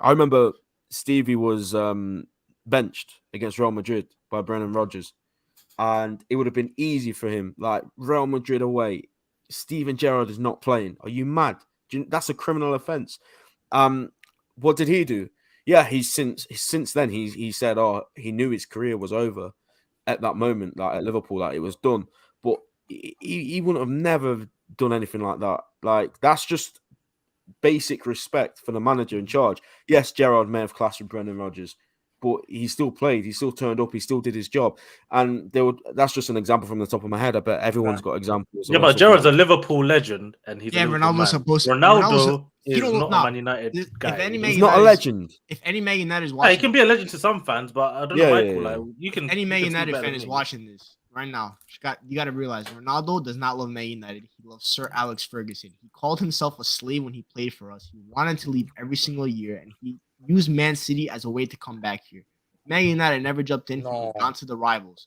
I remember Stevie was benched against Real Madrid by Brendan Rodgers. And it would have been easy for him. Like Real Madrid away, Steven Gerrard is not playing. Are you mad? That's a criminal offense. What did he do? Yeah, he's since then he said, he knew his career was over at that moment, like at Liverpool, like it was done. But he wouldn't have never done anything like that. Like that's just basic respect for the manager in charge. Yes, Gerrard may have clashed with Brendan Rodgers, but he still played. He still turned up. He still did his job. And that's just an example from the top of my head. I bet everyone's got examples. Yeah, but Gerrard's a Liverpool legend, and he's Ronaldo's supposed to. Ronaldo is not a Man United guy. He's not a legend. If any Man United is watching, he can be a legend to some fans, but I don't know, Michael. Like you can. Any Man United fan is watching this right now. You got to realize Ronaldo does not love Man United. He loves Sir Alex Ferguson. He called himself a slave when he played for us. He wanted to leave every single year, and he used Man City as a way to come back here. Man United never jumped in. He gone to the rivals.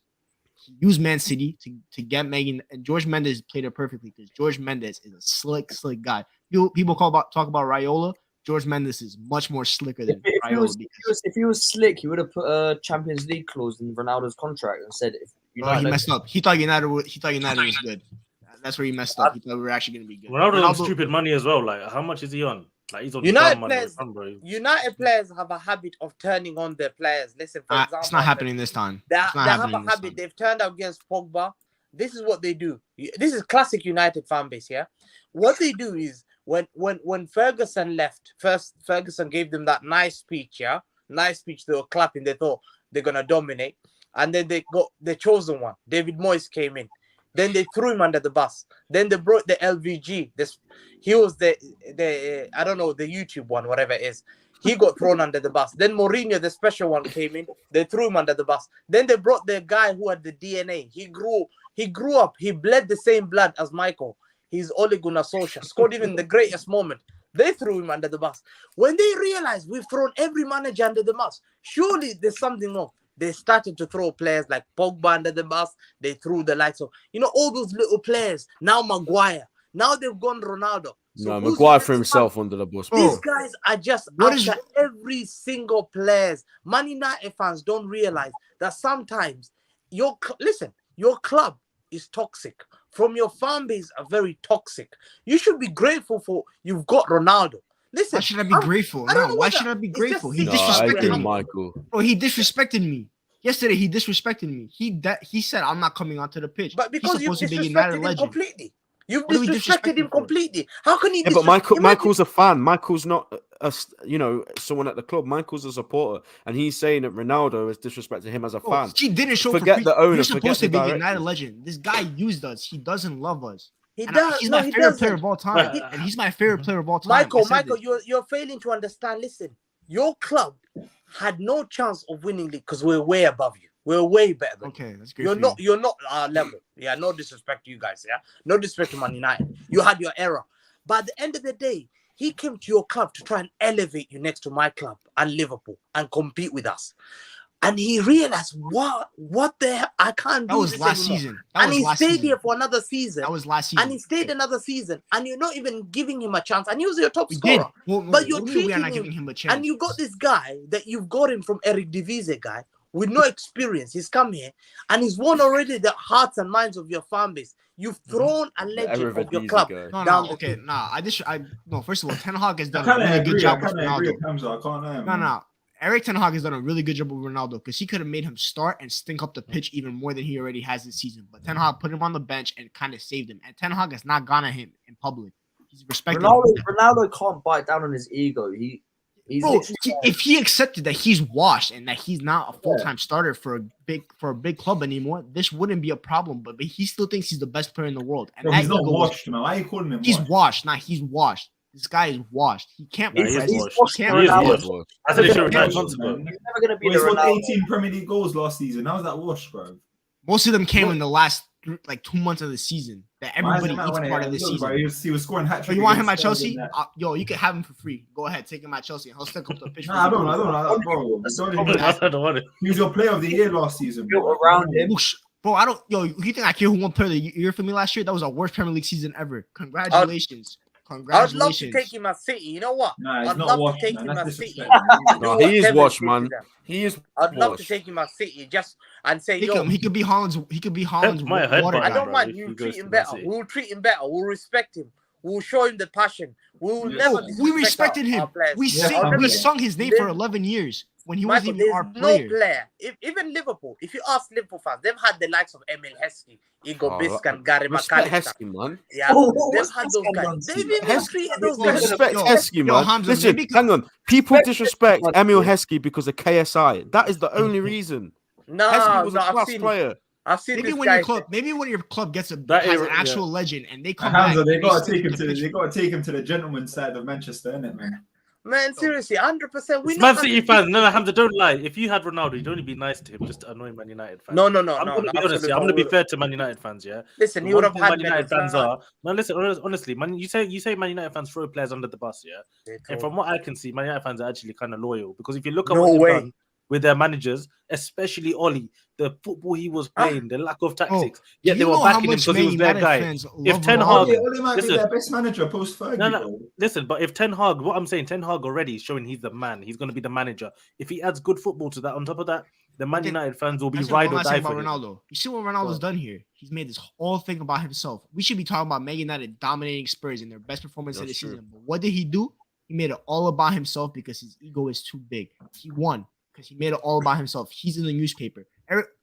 He used Man City to get Megan, and George Mendes played it perfectly because George Mendes is a slick guy. People talk about Raiola. George Mendes is much more slicker than Raiola. If he was slick, he would have put a Champions League clause in Ronaldo's contract and said, "If United." He messed up. He thought United was good. That's where he messed up. He thought we were actually going to be good. Ronaldo on stupid money as well. Like, how much is he on? Like, he's on United money. players. United players have a habit of turning on their players. Listen, for example, it's not happening this time. They have a habit. They've turned out against Pogba. This is what they do. This is classic United fan base. Yeah, what they do is when Ferguson left, first Ferguson gave them that nice speech. Yeah, nice speech. They were clapping. They thought they're gonna dominate, and then they got the chosen one. David Moyes came in. Then they threw him under the bus. Then they brought the LVG. He was the I don't know, the YouTube one, whatever it is. He got thrown under the bus. Then Mourinho, the special one, came in. They threw him under the bus. Then they brought the guy who had the DNA. He grew up. He bled the same blood as Michael. He's Ole Gunnar Solskjaer. Scored even the greatest moment. They threw him under the bus. When they realized we've thrown every manager under the bus, surely there's something wrong. They started to throw players like Pogba under the bus. They threw the likes of, all those little players. Now Maguire. Now they've gone Ronaldo. So no, Maguire threw himself under the bus. These guys are just after every single players. Man United fans don't realize that sometimes your club is toxic. From your fan base are very toxic. You should be grateful for you've got Ronaldo. Listen, why should I be grateful? No, why should I be grateful? He disrespected me. Michael. Bro, he disrespected me. Yesterday, he disrespected me. He said, I'm not coming onto the pitch. But because you disrespected him completely. You've disrespected him completely. How can he but Michael's a fan. Michael's not someone at the club. Michael's a supporter. And he's saying that Ronaldo has disrespected him as a fan. He didn't show forget the owner. You're supposed to be a United legend. This guy used us. He doesn't love us. He's my favorite player of all time. And he's my favorite player of all time. Michael, you're failing to understand. Listen, your club had no chance of winning league because we're way above you. We're way better than you. That's great. You're not our level. Yeah, no disrespect to you guys. Yeah, no disrespect to Man United. You had your error. But at the end of the day, he came to your club to try and elevate you next to my club and Liverpool and compete with us. And he realized, what the hell? I can't do this anymore. That was last season. And he stayed here for another season. That was last season. And he stayed another season. And you're not even giving him a chance. And he was your top scorer. But you're treating him. Giving him a chance. And you got this guy that you've got him from Eric Divise guy with no experience. He's come here and he's won already the hearts and minds of your fan base. You've thrown a legend of your club down. First of all, Ten Hag has done a really good job with Ronaldo. Eric Ten Hag has done a really good job with Ronaldo because he could have made him start and stink up the pitch even more than he already has this season. But Ten Hag put him on the bench and kind of saved him. And Ten Hag has not gone at him in public. He's respected. Ronaldo can't bite down on his ego. If he accepted that he's washed and that he's not a full-time starter for a big club anymore, this wouldn't be a problem. But he still thinks he's the best player in the world. And he's not washed, man. Why are you calling him? He's washed. He's washed. This guy is washed. He can't be washed. He's never gonna be the Ronaldo. 18 Premier League goals last season. How's that washed, bro? Most of them came in the last 2 months of the season. That everybody eats part of the season. Bro, he was scoring hat-tricks. You want him at Chelsea? You can have him for free. Go ahead, take him at Chelsea. He'll stick up the pitch. I don't know, bro. He was your player of the year last season. Around him. Bro, you think I care who won player of the year for me last year? That was our worst Premier League season ever. Congratulations. I'd love to take him at City. You know what? I'd love to take him at City. No, he is washed, man. He is. I'd love to take him at City just and say, he could be Holland's. Water guy. I don't mind. You treat him better. We'll treat him better. We'll respect him. We'll show him the passion. We respected him. We sung his name for 11 years. When he wasn't even our player. No player. Even Liverpool, if you ask Liverpool fans, they've had the likes of Emil Heskey, Igor Biscan, Gary McAllister. Man. Yeah, they've had those guys. They've even treated those guys. Respect Heskey, man. Listen, hang on. People disrespect Emil Heskey because of KSI. That is the only reason. Heskey was a class player. I've seen maybe when your club gets an actual legend and they come back, they got to take him to the gentleman's side of Manchester, innit, man? Man, seriously, 100%. We Man City fans, no, Hamza, don't lie. If you had Ronaldo, you'd only be nice to him, just to annoy Man United fans. No. I'm gonna be honest. I'm gonna be fair to Man United fans. Yeah. Listen, he would have had Man United fans are. Man, listen, honestly, man, you say Man United fans throw players under the bus, yeah. And from what I can see, Man United fans are actually kind of loyal because if you look at what they've done, with their managers, especially Oli. The football he was playing, the lack of tactics. Do Yet you they were know how backing him much because he was Man their United guy. fans If love Ten Ronaldo? Hag, Oli might be listen, their best manager post Fergie. no. Listen, but if Ten Hag, what I'm saying, Ten Hag already is showing he's the man. He's going to be the manager. If he adds good football to that, on top of that, the Man United fans will be That's ride what or I'm die saying for about him. Ronaldo. You see what Ronaldo's done here? He's made this whole thing about himself. We should be talking about Man United dominating Spurs in their best performance of the That's true. season. But what did he do? He made it all about himself because his ego is too big. He won because he made it all about himself. He's in the newspaper.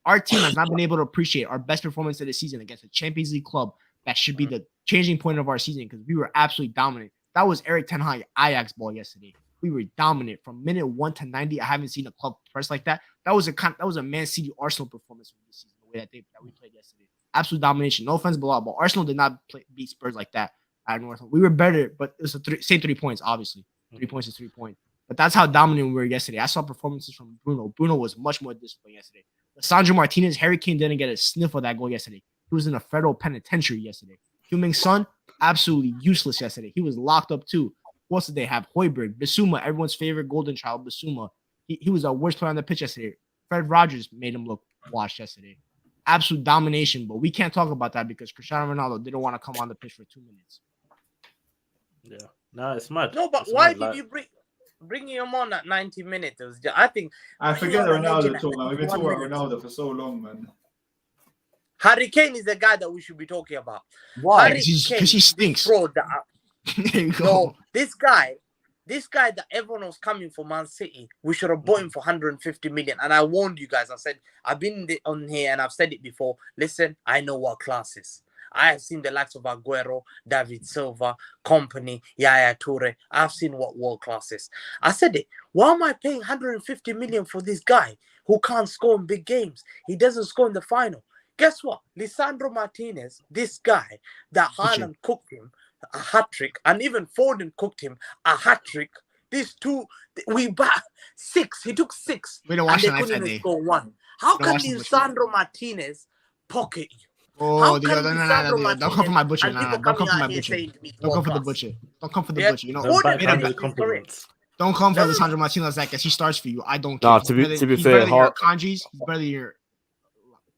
Our team has not been able to appreciate our best performance of the season against a Champions League club that should be the changing point of our season because we were absolutely dominant. That was Erik ten Hag Ajax ball yesterday. We were dominant from minute 1 to 90. I haven't seen a club press like that. That was a Man City Arsenal performance of this season, the way that we played yesterday. Absolute domination. No offense, Bilal, but Arsenal did not beat Spurs like that at North. We were better, but it was same 3 points, obviously. 3 points is 3 points. But that's how dominant we were yesterday. I saw performances from Bruno. Bruno was much more disciplined yesterday. Sandro Martinez, Harry Kane didn't get a sniff of that goal yesterday. He was in a federal penitentiary yesterday. Heung-min Son, absolutely useless yesterday. He was locked up too. What else did they have? Højbjerg, Bissouma, everyone's favorite golden child, Bissouma. He was our worst player on the pitch yesterday. Fred Rogers made him look washed yesterday. Absolute domination, but we can't talk about that because Cristiano Ronaldo didn't want to come on the pitch for 2 minutes. Yeah, no, it's mad. No, but It's why mad, did you bring him on at 90 minutes? It was I think I forget the Ronaldo talk, man. We've been talking about Ronaldo for so long, man. Harry Kane is the guy that we should be talking about. Why? Harry Because Kane he stinks. fraud that There you go. No, this guy that everyone was coming for Man City, we should have bought him for 150 million. And I warned you guys. I said, I've been on here and I've said it before. Listen, I know what class is. I have seen the likes of Aguero, David Silva, Company, Yaya Toure. I've seen what world class is. I said it. Why am I paying 150 million for this guy who can't score in big games? He doesn't score in the final. Guess what? Lisandro Martinez, this guy that Haaland cooked him a hat-trick, and even Foden cooked him a hat-trick. These two, we back 6. He took 6. We don't watch and they the couldn't night even score 1. How can Lisandro Martinez pocket you? Oh, don't come for my butcher. Don't come for my butcher. Don't come for the butcher. Don't come for the butcher. You know, don't come for Lisandro Martinez like he starts for you. I don't care. Nah, to be fair, Khanage, he's better than your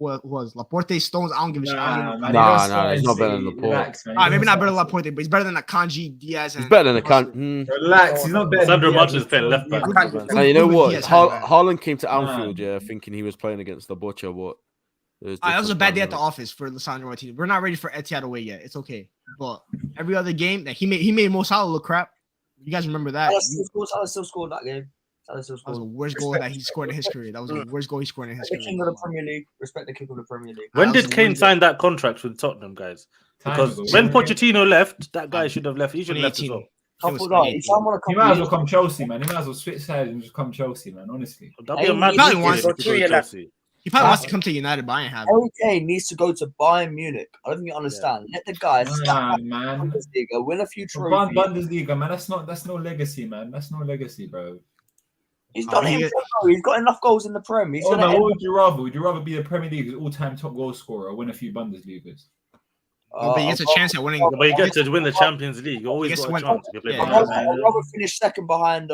what was Laporte, Stones. I don't give a shit. Nah, he's not better than Laporte. Maybe not better than Laporte, but he's better than Khanage, Diaz. He's better than Khanage. Relax, he's not better. Sandro Martinez playing left back. Now, you know what? Haaland came to Anfield, thinking he was playing against the butcher. What? That was a bad day at the office for Lisandro Martinez. We're not ready for Etihad away yet. It's okay, but every other game that he made Mo Salah look crap. You guys remember that? Salah still scored that game. That was the worst goal that he scored in his career. That was the worst goal he scored in his career. The king of the Premier League. Respect the king of the Premier League. When did Kane sign that contract with Tottenham, guys? Because when Pochettino left, that guy should have left. He should have left as well. He might as well come Chelsea, man. He might as well switch sides and just come Chelsea, man. Honestly, that'd be a mad Chelsea. He probably wants to come to United, but I ain't having. Harry Kane needs to go to Bayern Munich. I don't think you understand. Let the guy man. Bundesliga, win a few trophies. Bundesliga, man. That's no legacy, man. That's no legacy, bro. He's done it. He's got enough goals in the Prem. What would you rather? Would you rather be the Premier League's all-time top goal scorer or win a few Bundesligas? But he gets a chance at winning. But you get to win the Champions League. You always got a chance. I'd rather finish second behind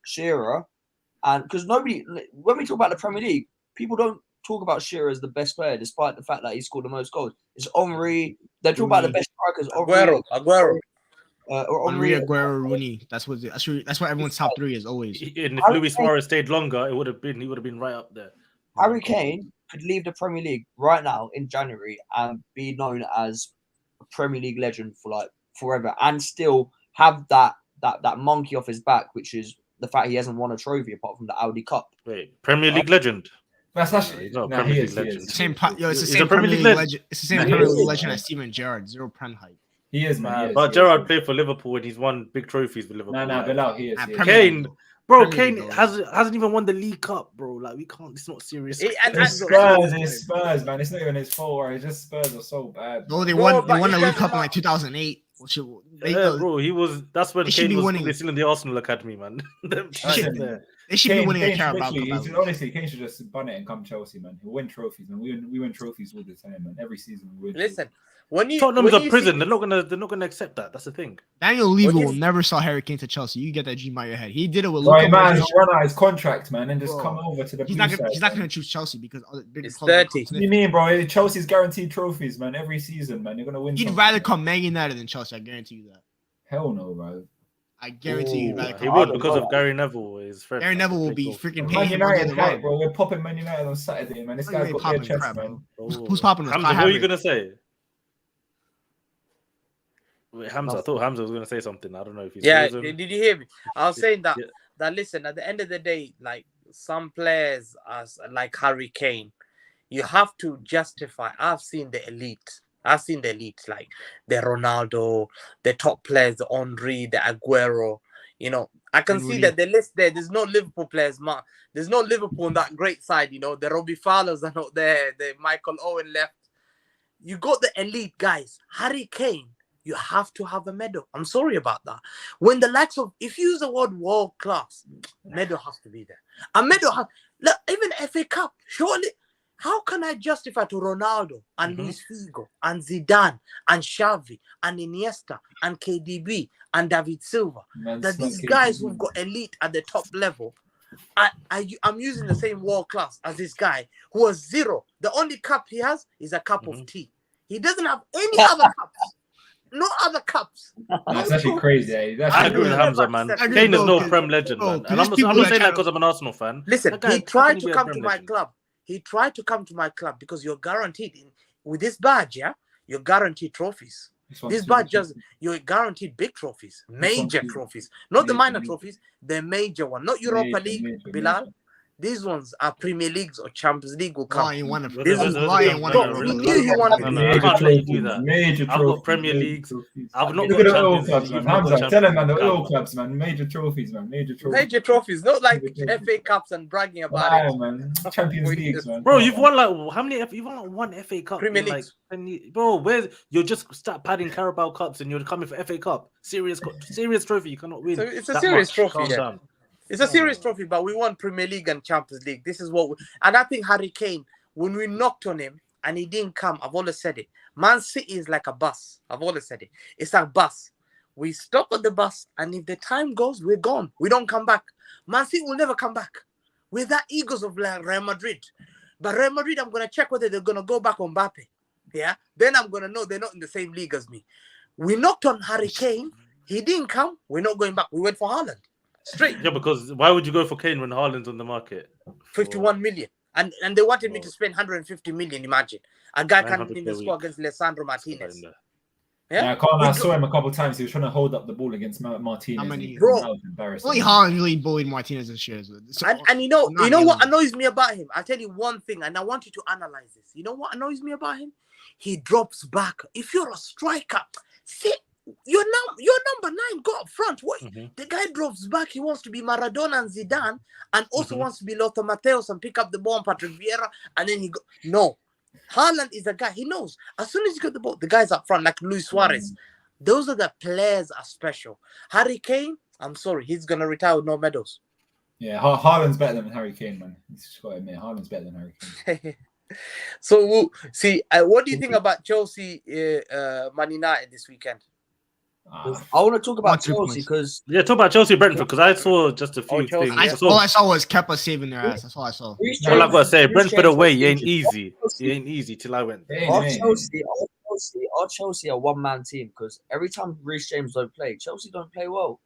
Shearer, and because when we talk about the Premier League, people don't talk about Shearer as the best player, despite the fact that he scored the most goals. It's Henry. They talk about the best strikers. Aguero. Henry, Aguero, Rooney. That's what everyone's top 3 is always. And if Luis Suarez stayed longer, he would have been right up there. Harry Kane could leave the Premier League right now in January and be known as a Premier League legend for like forever, and still have that monkey off his back, which is the fact he hasn't won a trophy apart from the Audi Cup. Wait, Premier League legend? That's actually Premier League legend. It's the same Premier League legend. It's the same Premier League legend as Steven Gerrard. 0 Prem height. He is, man. But Gerrard played for Liverpool and he's won big trophies with Liverpool. Bilal, he is. Kane, bro, Kane hasn't even won the League Cup, bro. Like, we can't. It's not serious. It's Spurs, man. It's not even his fault. It's just Spurs are so bad. No, they won the League Cup in like 2008. Bro, that's when Kane was still in the Arsenal academy, man. They should be winning a Carabao Cup. Honestly, Kane should just bun it and come Chelsea, man. He'll win trophies, man. We win trophies all the time, man. Every season we win. Listen, Tottenham's a prison. They're not gonna accept that. That's the thing. Daniel Levy will never sell Harry Kane to Chelsea. You get that dream out of your head. He did it with Right, Luka man, Modric. run out his contract, man, and just Bro, come over to the He's blue not side. going to choose Chelsea because It's 30. What do you mean, bro? Chelsea's guaranteed trophies, man, every season, man. You're gonna win. He'd something. rather come Man United than Chelsea. I guarantee you that. Hell no, bro. I guarantee you he'd rather He come. would because of Gary Neville. His friend. Gary Neville will be freaking Man paying him United, the hype, bro. We're popping Man United on Saturday, man. This guy's got their chest, crap, man. bro. Who's popping? Hamza, what are you gonna say? Wait, Hamza, I thought Hamza was gonna say something. I don't know if he's frozen. Did you hear me? I was saying that listen, at the end of the day, like some players as like Harry Kane, you have to justify. I've seen the elite, like the Ronaldo, the top players, the Henry, the Aguero. You know, I can see that the list there. There's no Liverpool players, there's no Liverpool on that great side. You know, the Robbie Fowlers are not there. The Michael Owen left. You got the elite guys. Harry Kane, you have to have a medal. I'm sorry about that. When the likes of, if you use the word world class, medal has to be there. A medal has, look, even FA Cup, surely, how can I justify to Ronaldo and Luis Figo and Zidane and Xavi and Iniesta and KDB and David Silva that these guys who've got elite at the top level, I'm using the same world class as this guy who has zero. The only cup he has is a cup of tea. He doesn't have any other cups. No other cups. That's actually crazy. I agree with Hamza, man. Kane is no Prem legend, man. And I'm not saying that because I'm an Arsenal fan. Listen, he tried to come to my club. He tried to come to my club because you're guaranteed with this badge, you're guaranteed trophies. This badge you're guaranteed big trophies, major trophies, not the minor trophies, the major one, not Europa League, Bilal. These ones are Premier Leagues or Champions League will come. I can't let you do that. I've got Premier Leagues. I've not got Champions League. Hamza, tell him, man, the oil clubs, man. Major trophies, man. Major trophies, not like FA Cups and bragging about it. Man. Champions Leagues, man. Bro, you've won like how many? You've won like one FA Cup. Premier Leagues. Like, bro, you're just start padding Carabao Cups and you're coming for FA Cup. Serious trophy. You cannot win. So it's a serious trophy. Yeah. It's a serious trophy, but we won Premier League and Champions League. This is what and I think Harry Kane, when we knocked on him and he didn't come, I've always said it. Man City is like a bus. I've always said it. It's a bus. We stop at the bus, and if the time goes, we're gone. We don't come back. Man City will never come back. We're that egos of Real Madrid. But Real Madrid, I'm going to check whether they're going to go back on Mbappe. Yeah? Then I'm going to know they're not in the same league as me. We knocked on Harry Kane. He didn't come. We're not going back. We went for Haaland. Straight. Yeah, because why would you go for Kane when Haaland's on the market? 51 million. And they wanted me to spend 150 million, imagine. A guy coming in the squad against Lisandro Martinez. Yeah, I saw him a couple of times. He was trying to hold up the ball against Martinez. Bro, only Haaland really bullied Martinez this year. And you know what annoys me about him? I'll tell you one thing, and I want you to analyze this. You know what annoys me about him? He drops back. If you're a striker, you're number 9, go up front. What? The guy drops back. He wants to be Maradona and Zidane, and also wants to be Lothar Matthäus and pick up the ball and Patrick Vieira, and then no. Haaland is a guy. He knows as soon as you get the ball, the guys up front like Luis Suarez. Those are the players are special. Harry Kane, I'm sorry, he's gonna retire with no medals. Yeah, Haaland's better than Harry Kane, man. You just got to admit, Haaland's better than Harry Kane. So we'll see. What do you think about Chelsea, Man United this weekend? I want to talk about Chelsea because talk about Chelsea Brentford because I saw just a few things. All I saw was Kepa saving their ass. That's all I saw. All I've got to say, Brentford away, it ain't easy. It ain't easy till I went. Our Chelsea are one-man team because every time Reece James don't play, Chelsea don't play well.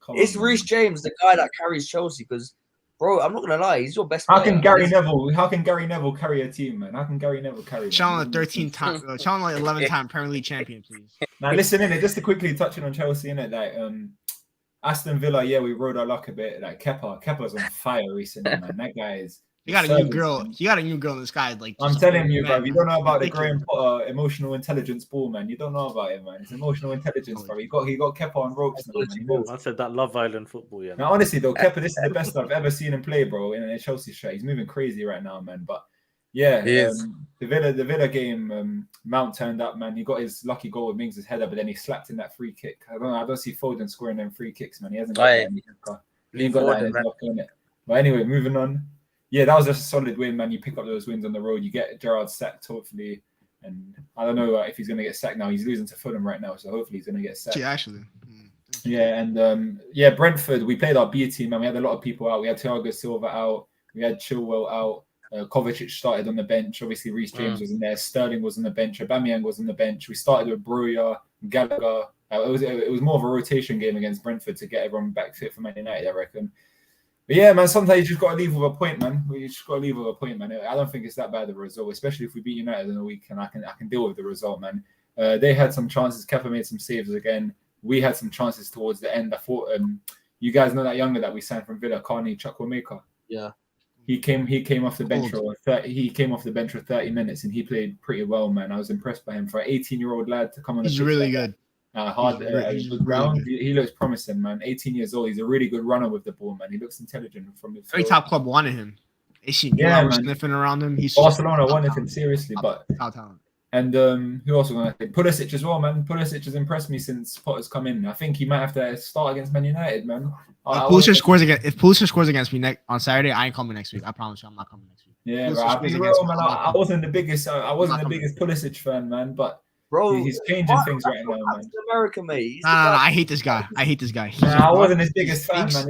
It's Reece James, the guy that carries Chelsea because, bro, I'm not gonna lie, he's your best player. How can Gary Neville carry a team, man? How can Gary Neville carry? Sean, 13-time, Sean, 11-time Premier League champion, please. Now listen, in it, just to quickly touching on Chelsea, in it, like Aston Villa, we rode our luck a bit. Like Kepa's on fire recently, man. That guy is. You got a new girl. You got a new girl in this guy. Like I'm telling you, bro. You don't know about the Graham Potter emotional intelligence ball, man. You don't know about it, man. It's emotional intelligence, bro. He got Kepa on ropes. I said that Love Island football, yeah. Now, honestly, though, Kepa, this is the best I've ever seen him play, bro. In a Chelsea shirt, he's moving crazy right now, man. But yeah, the Villa game, Mount turned up, man. He got his lucky goal with Mings' header, but then he slapped in that free kick. I don't see Foden scoring them free kicks, man. He hasn't got that. He ain't got that in his luck, innit? But anyway, moving on. Yeah, that was just a solid win, man. You pick up those wins on the road. You get Gerrard sacked, hopefully. And I don't know if he's going to get sacked now. He's losing to Fulham right now, so hopefully he's going to get sacked. Yeah, actually. Yeah, and Brentford, we played our B team, and we had a lot of people out. We had Thiago Silva out. We had Chilwell out. Kovacic started on the bench. Obviously, Reece James was in there. Sterling was on the bench. Aubameyang was on the bench. We started with Broja, Gallagher. It was more of a rotation game against Brentford to get everyone back fit for Man United, I reckon. But yeah, man, sometimes you just got to leave with a point, man. We just got to leave with a point, man. I don't think it's that bad of a result, especially if we beat United in the week, and I can deal with the result, man. They had some chances. Kepa made some saves again. We had some chances towards the end. I thought, you guys know that younger that we signed from Villa, Khanage Chukwuemeka. Yeah. He came off the bench for 30 minutes, and he played pretty well, man. I was impressed by him for an 18-year-old lad to come on. He's really good. He looks promising, man. 18 years old. He's a really good runner with the ball, man. He looks intelligent from the Every top club wanted him. Man. Sniffing around him. Barcelona wanted him seriously, but top talent. And who else was going to say? Pulisic as well, man. Pulisic has impressed me since Potter's come in. I think he might have to start against Man United, man. If Pulisic scores against me on Saturday, I ain't coming next week. I promise you, I'm not coming next week. Yeah, bro. I wasn't the biggest Pulisic fan, man, but bro, he's changing things right now, man. America, mate. Nah, I hate this guy. I wasn't his biggest fan, man.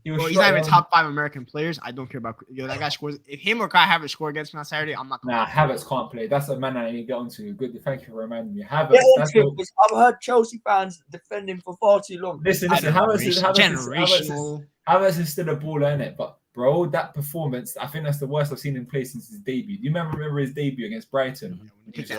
He's not even top 5 American players. I don't care about that guy scores. If him or Kai Havertz score against me on Saturday, I'm not. Havertz can't play. That's a man I need to get onto. Good, thank you for reminding me. Havertz. I've heard Chelsea fans defend him for far too long. Listen. Havertz is still a baller, innit? But bro, that performance, I think that's the worst I've seen him play since his debut. Do you remember his debut against Brighton? He was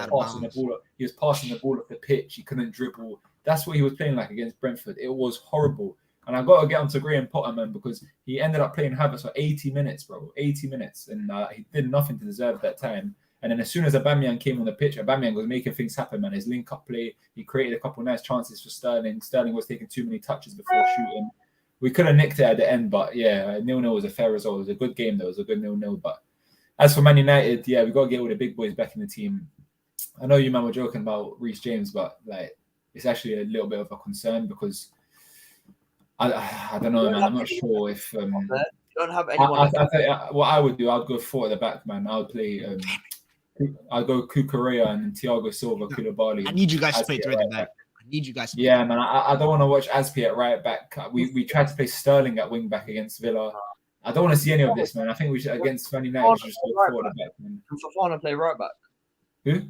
passing the ball off the pitch. He couldn't dribble. That's what he was playing like against Brentford. It was horrible. And I got to get onto Graham Potter, man, because he ended up playing Havertz for 80 minutes, bro. 80 minutes. And he did nothing to deserve that time. And then as soon as Aubameyang came on the pitch, Aubameyang was making things happen, man. His link-up play, he created a couple of nice chances for Sterling. Sterling was taking too many touches before shooting. We could have nicked it at the end, but yeah, 0-0 was a fair result. It was a good game, though. It was a good 0-0. But as for Man United, yeah, we got to get all the big boys back in the team. I know you, man, were joking about Reece James, but like, it's actually a little bit of a concern because I don't know, man. I'm not sure if you don't have anyone. What I would do, I'd go 4 at the back, man. I would play. I'd go Cucurella and Thiago Silva, Koulibaly. I need you guys to play 3 at the back. Yeah, man. I don't want to watch Azpi at right back. We tried to play Sterling at wing back against Villa. I don't want to see any of this, man. I think we should against Man United. We should just go 4 at the back, man. Can Fofana play right back? Who?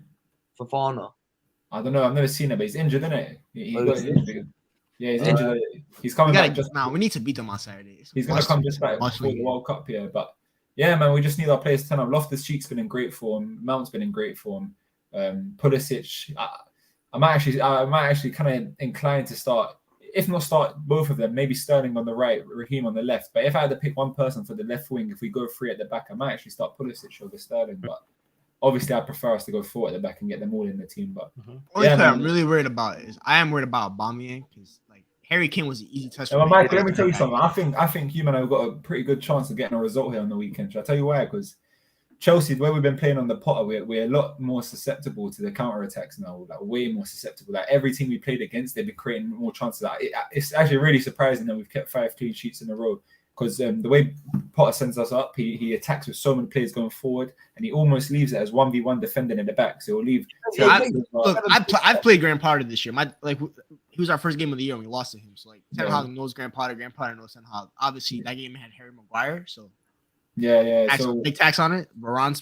Fofana. I don't know. I've never seen it, but he's injured, isn't it? He's injured. Yeah, he's injured. He's coming back just now. We need to beat them on Saturday. He's going to come just back before the World Cup here. But yeah, man, we just need our players to turn up. Loftus-Cheek's been in great form. Mount's been in great form. Pulisic. I might actually kind of inclined to start, if not start both of them, maybe Sterling on the right, Raheem on the left. But if I had to pick one person for the left wing, if we go 3 at the back, I might actually start Pulisic over Sterling. But obviously, I prefer us to go 4 at the back and get them all in the team. But only player I'm really worried about is I am worried about Aubameyang because like Harry Kane was an easy touch. Well, Michael, let me tell you something. I think you, man, have got a pretty good chance of getting a result here on the weekend. Should I tell you why? Because Chelsea, the way we've been playing on the Potter, we're a lot more susceptible to the counter attacks now. Like way more susceptible. Like every team we played against, they've been creating more chances. Like it's actually really surprising that we've kept 5 clean sheets in a row. Because the way Potter sends us up, he attacks with so many players going forward, and he almost leaves it as 1v1 defending in the back. So he'll leave. I've played Graham Potter this year. He was our first game of the year, and we lost to him. So like Ten Hag knows Graham Potter. Graham Potter knows Ten Hag. Obviously, that game had Harry Maguire, so. Yeah. So big tax on it. Varane's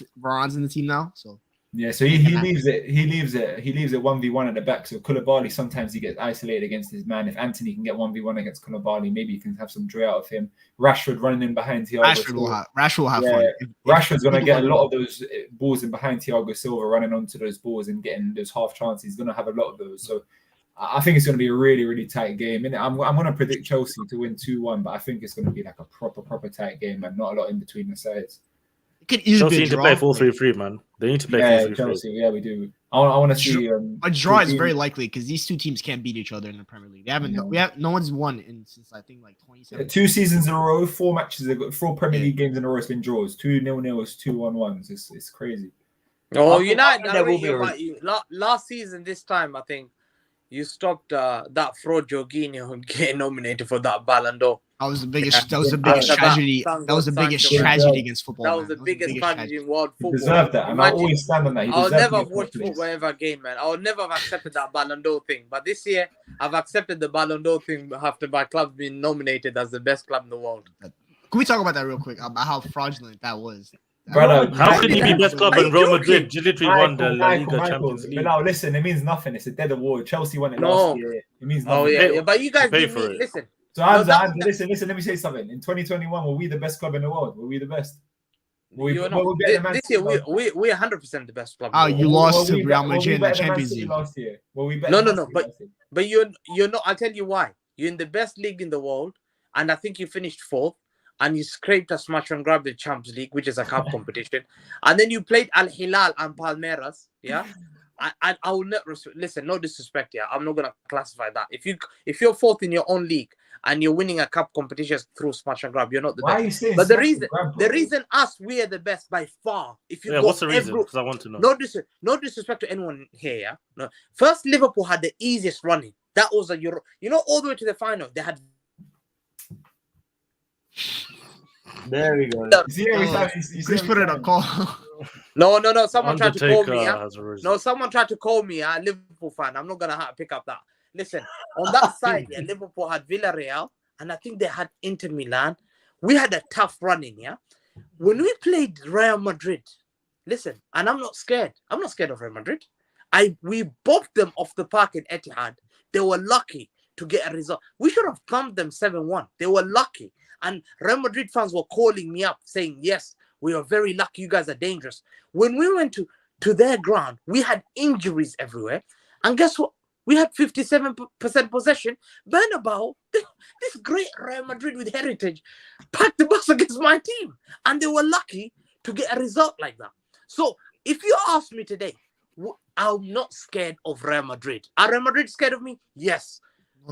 in the team now, so yeah. So he leaves it 1v1 at the back. So Koulibaly sometimes he gets isolated against his man. If Anthony can get 1v1 against Koulibaly, maybe you can have some joy out of him. Rashford running in behind Thiago. Rashford will have fun. Rashford's gonna get a lot of those balls in behind Thiago Silva, running onto those balls and getting those half chances. He's gonna have a lot of those. So I think it's going to be a really, really tight game. And I'm going to predict Chelsea to win 2-1, but I think it's going to be like a proper tight game and not a lot in between the sides. Chelsea need to play 4-3-3, man. They need to play 4-3-3. Chelsea, yeah, we do. I want to see a draw is very likely because these 2 teams can't beat each other in the Premier League. No one's won since I think like 2017. 2 seasons in a row, 4 matches, 4 Premier League games in a row. It's been draws, 2 0-0s, 2 1-1s. It's crazy. Oh, United. Last season, this time I think. you stopped that fraud Jorginho getting nominated for that Ballon d'Or. That was the biggest. Yeah. That was the biggest After that, tragedy. thank That was God the biggest Sancho went. tragedy against football. That was man. the biggest tragedy in world He football. deserved that, and I Imagine, always stand on that. He I'll deserved never to have get watched top place. football ever again, man. I'll never have accepted that Ballon d'Or thing. But this year, I've accepted the Ballon d'Or thing after my club being nominated as the best club in the world. Can we talk about that real quick? About how fraudulent that was? Brother, How can he be best club Are you when Real joking? Madrid literally won the La Liga Champions League? But now listen, it means nothing. It's a dead award. Chelsea won it No. last year. It means nothing. Oh yeah, but you guys pay didn't for mean, it. listen. So Hamza, that- listen. Let me say something. In 2021, were we the best club in the world? Were we the best? You're not. This year, we're 100% the best club. Oh, in the you world. lost to Real Madrid in the Champions League. last year. Were we better No, than no, Man no, City but- last year? But you're not. I'll tell you why. You're in the best league in the world, and I think you finished 4th, and you scraped a smash and grab the Champions League, which is a cup competition, and then you played Al Hilal and Palmeiras. Yeah, I will not listen. No disrespect. Yeah, I'm not gonna classify that. If you're 4th in your own league and you're winning a cup competition through smash and grab, you're not the Why best. are you saying? But the smash reason, and grab, the bro? reason we are the best by far. If you Yeah, go what's the reason? every- Because I want to know. no disrespect to anyone here. Yeah, no. First, Liverpool had the easiest running. That was a Euro. You know, all the way to the final, they had. There we go. You see every time. You see Chris every put it time. on call. No. Someone tried to call me. Undertaker Yeah? has a reason. No, someone tried to call me. A Liverpool fan. I'm not gonna pick up that. Listen, on that side, yeah, Liverpool had Villarreal, and I think they had Inter Milan. We had a tough running. Yeah, when we played Real Madrid, listen, and I'm not scared. I'm not scared of Real Madrid. We bopped them off the park in Etihad. They were lucky to get a result. We should have thumped them 7-1. They were lucky. And Real Madrid fans were calling me up saying, yes, we are very lucky. You guys are dangerous. When we went to their ground, we had injuries everywhere. And guess what? We had 57% possession. Bernabeu, this great Real Madrid with heritage, packed the bus against my team. And they were lucky to get a result like that. So if you ask me today, I'm not scared of Real Madrid. Are Real Madrid scared of me? Yes.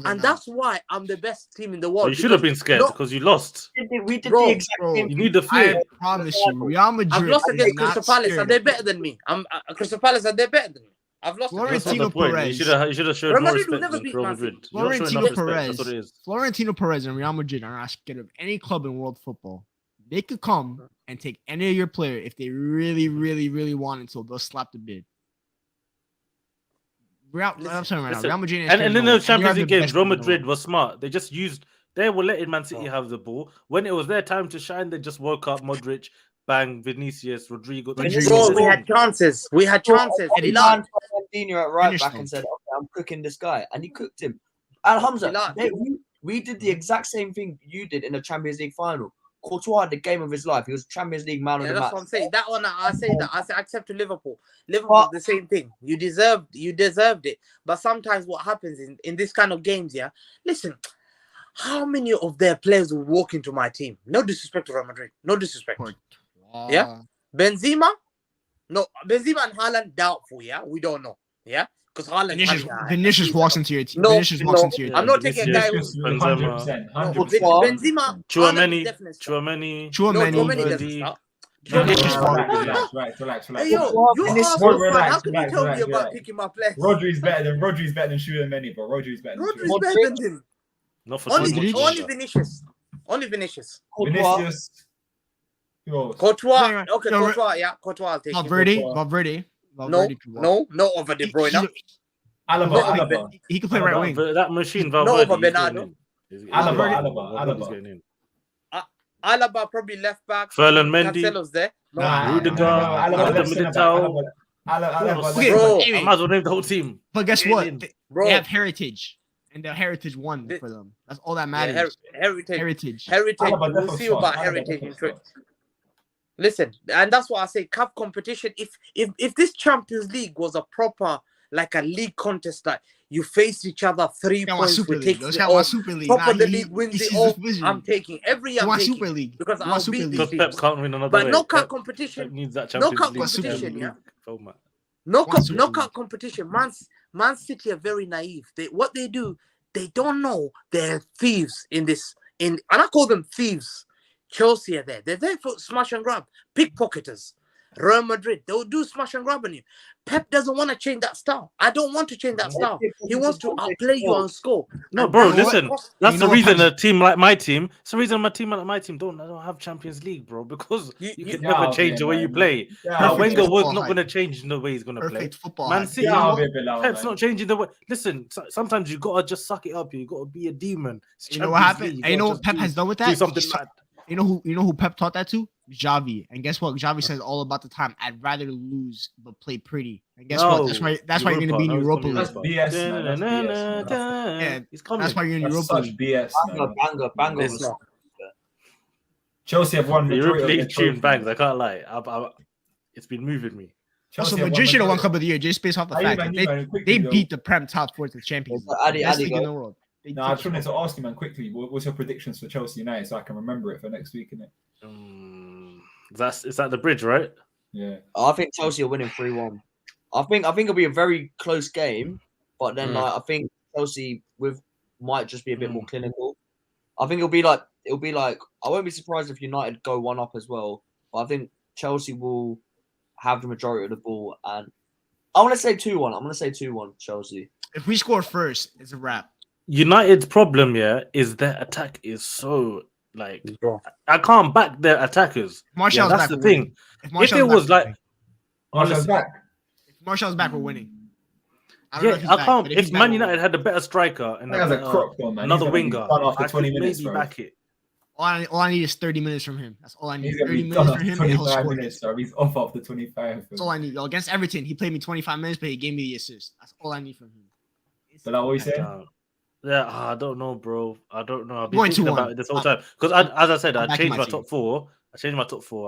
And that's why I'm the best team in the world. Well, you should have been scared because you lost. We did Bro, the exact same You thing. need the I fear. promise you, Real Madrid. I've lost is against not Crystal Palace. Are scared. they better than me? Crystal Palace, are they better than me? I've lost That's against not the Florentino point. Perez. You should have showed Real more Madrid will respect never than beat Real Man Madrid. City. You're not showing Florentino enough respect. Perez. That's what it is. Florentino Perez and Real Madrid are not scared of any club in world football. They could come and take any of your player if they really, really, really wanted to. They'll slap the bid. I'm saying right now, Real Madrid ain't And scared then no the one. Champions And you have League the games, best Real team in the Madrid world. was smart. They were letting Man City have the ball. When it was their time to shine, they just woke up Modric, bang, Vinicius, Rodrigo. They just Bro, did we it. had chances. We had chances. Eddie Bilal, Man Fernandinho at right Finish back them. and said, okay, I'm cooking this guy. And he cooked him. And Hamza, Bilal. we did the exact same thing you did in the Champions League final. Courtois had the game of his life. He was Champions League man of Yeah, the that's match. what I'm saying. That one, I say that. I say accept to Liverpool. Liverpool, the same thing. You deserved it. But sometimes what happens in this kind of games, yeah. Listen, how many of their players will walk into my team? No disrespect to Real Madrid. No disrespect. Yeah. Benzema? No. Benzema and Haaland, doubtful, yeah. We don't know. Yeah. Because Haaland. Vinicius walks into your team. No, Vinicius walks no. into your I'm team. not taking a guy who. 100%. No, 100%. Benzema. Chouameni. No, Chouameni. Tchouameni doesn't start. Relax. Hey, yo, you're Arsenal fan. How can you relax, tell me relax, about relax. picking my players? Rodri's better than Tchouameni, bro. Rodri's better than Rodri's Tchouameni. better than him. Not for Only, too much only longer. Vinicius. Only Vinicius. Vinicius. Who else? Courtois. Okay, No, Courtois. Yeah, Courtois. I'll take him. Valverde. No over De Bruyne. Alaba. He can play right wing. That machine, No, Valverde, over he's Bernardo. getting in. Alaba. Valverde's getting in. Alaba probably left back. Ferland Mendy. Cancelo's there. No. Rudiger. Alaba Alaba Militao. Okay, Bro, I might as well name the whole team. But guess Get what? in. They have heritage, and the heritage won for them. That's all that matters. Heritage. Alaba We'll see about heritage in trip. Listen, and that's what I say. Cup competition. If this Champions League was a proper like a league contest, like you face each other 3 points, we take Those it guys all. want Super League. Top Nah, of the he- league wins he it sees all. the vision. I'm taking every. He I'm wants taking Super League. because He I'll wants Super beat League. these Because teams. Pep can't win another But way. knockout Pep competition. needs that Knockout Champions League. competition, yeah. Format. Knockout competition. Man City are very naive. What they do, they don't know they're thieves in this. And I call them thieves. Chelsea are there. They're there for smash and grab, pickpocketers. Real Madrid, they'll do smash and grab on you. Pep doesn't want to change that style. I don't want to change that style. He wants to outplay you and score. No, And bro, that's listen. what- That's You the know what reason Pep's- a team like my team. It's the reason my team like my team don't have Champions League, bro. Because you You- can Yeah, never I'll change be the way you man. play. Yeah, Pep I'll be Wenger was football not hype. going to change the way he's going to play. Perfect football. Man hype. City, Yeah, you know I'll what? be a Bilal, Pep's man. not changing the way. Listen, sometimes you gotta just suck it up. You gotta be a demon. It's You know what Champions happened? League, And you know gotta what Pep just has done with do that? something He's- mad. You know who Pep taught that to? Xavi. And guess what? Xavi says all about the time. I'd rather lose but play pretty. And guess what? That's why you're gonna be in Europa That's League. BS, man. That's BS, man. Yeah, He's coming. that's why you're in That's Europa such League. BS, man. Banger It's was not. Chelsea have won The majority Europa of their League tune trophies. bangs. I can't lie. It's been moving me. Also, Chelsea have Madrid should have won majority- Cup of the Year just based off the Hey, fact man, that you, man, quickly, they though. beat the Prem top four to the Champions League. Adi, Best Adi, league go. in the world. They No, I just took wanted to ask you, man, quickly. What's your predictions for Chelsea United so I can remember it for next week, innit? Is that the bridge, right? Yeah. I think Chelsea are winning 3-1. I think it'll be a very close game, but then like, I think Chelsea might just be a bit more clinical. I think it'll be like I won't be surprised if United go one up as well. But I think Chelsea will have the majority of the ball, and I want to say 2-1. I'm going to say 2-1 Chelsea. If we score first, it's a wrap. United's problem, is their attack is so like I can't back their attackers. Martial's that's back, the we're thing. winning. If If Martial's it back, was we're like winning. Martial's back. If Martial's back, we're winning. I don't know Yeah, if he's I back, can't. but If he's back, Man we're United winning. had a better striker and That guy's a crook, though, man. another He's gonna be winger, done after I 20 could minutes, maybe bro. back it. all I need is 30 minutes from him. That's all I need. He's going to 30 be done minutes after from him, and he'll 25 score. minutes, bro. He's off after 25. That's all I need. Yo, against Everton, he played me 25 minutes, but he gave me the assist. That's all I need from him. So that what you saying? Yeah, I don't know, bro. I don't know. I've been Going thinking 2-1. about it this whole time because, as I said, I'm I backing changed my my team. top four.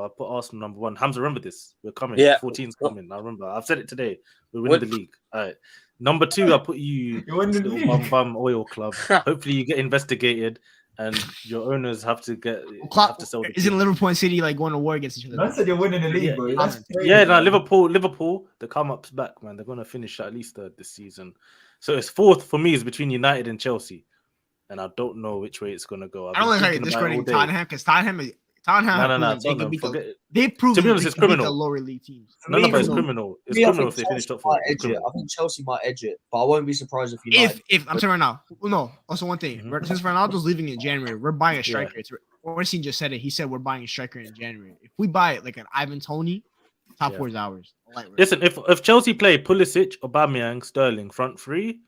I put Arsenal number one. Hamza, remember this? We're coming. Yeah. 14's coming. I remember. I've said it today. We're winning the league. All right. Number two, I put you. You're winning the Little league. bum oil club. Hopefully, you get investigated, and your owners have to sell. The Isn't team. Liverpool and City like going to war against each other? Man said you're winning the league, bro. That's crazy, Yeah, no, man. Liverpool, the come up's back, man. They're gonna finish at least third this season. So it's fourth for me is between United and Chelsea, and I don't know which way it's gonna go. I don't like how you're discrediting Tottenham because Tottenham. No. They proved To be honest, it's criminal. the lower league teams. No, but it's For me, criminal. It's I criminal think if they finish Chelsea top four. might It's edge it. criminal. I think Chelsea might edge it, but I won't be surprised if United. If I'm saying right now, well, no. Also, one thing, Mhm. since Ronaldo's leaving in January, we're buying a striker. Ornstein just said it. He said we're buying a striker in January. If we buy it like an Ivan Toney, top four is ours. Listen, if Chelsea play Pulisic, Aubameyang, Sterling front three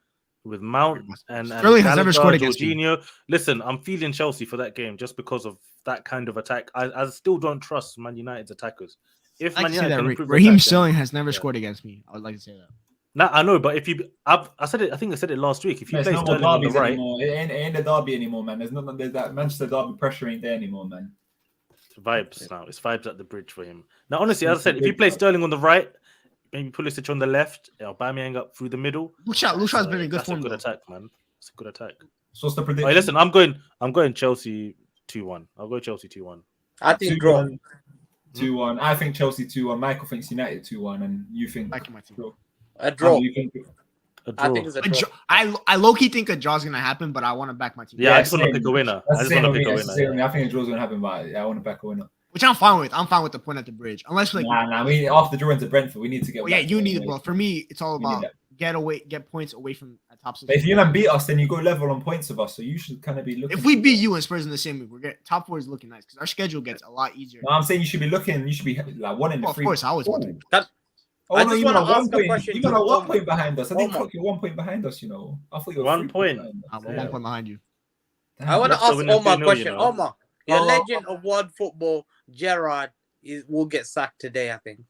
with Mount and Sterling has never Gallagher, scored against me. Jorginho. Listen, I'm feeling Chelsea for that game just because of that kind of attack. I still don't trust Man United's attackers. If I Man like to say United that can improve Raheem attack, then- Sterling has never scored against me. I would like to say that. Nah, I know, but if I said it. I think I said it last week. If you There's play no more Sterling on the derbies right, anymore. It ain't the derby anymore, man. There's that Manchester derby pressure ain't there anymore, man. it's vibes now. It's vibes at the bridge for him. Now, honestly, as I said, if you play Sterling on the right, maybe Pulisic on the left, Aubameyang up through the middle. Lushaw's been in good That's a form. good though. attack, man. It's a good attack. So what's the All prediction? right, listen, I'm going Chelsea 2-1. I'll go Chelsea 2-1. I think draw. 2-1. I think Chelsea 2-1. Michael thinks United 2-1, and you think Backing my team. draw. A draw. You think A I draw. think it's a A draw. draw- I low key think a draw's gonna happen, but I want to back my team. Yeah, I just want to same. pick a winner. that's I the just same want with to me. pick a That's the same with winner. me. I think a draw's gonna happen, but I want to back a winner. Which I'm fine with. I'm fine with the point at the bridge, unless like, Nah. We after drawing to Brentford, we need to get. well, yeah, back you to need it. it. But for me, it's all We need about that. get points away from a top six. But if you don't beat us, then you go level on points of us. So you should kind of be looking. If we beat you and Spurs in the same week, we're getting top four is looking nice because our schedule gets a lot easier. No, I'm saying you should be looking. You should be like one in the Well, of three. course, I always want to. Oh, I no, just you wanna got one ask a point. question You got to a 1 Omar. point behind us. I think Omar. you're 1 point behind us. I thought you were 1 3 point. behind us. I'm Yeah. 1 point behind you. I want to That's the ask winner Omar a 2-0, question. you know. Omar, your Oh, legend of world football, Gerrard, will get sacked today. I think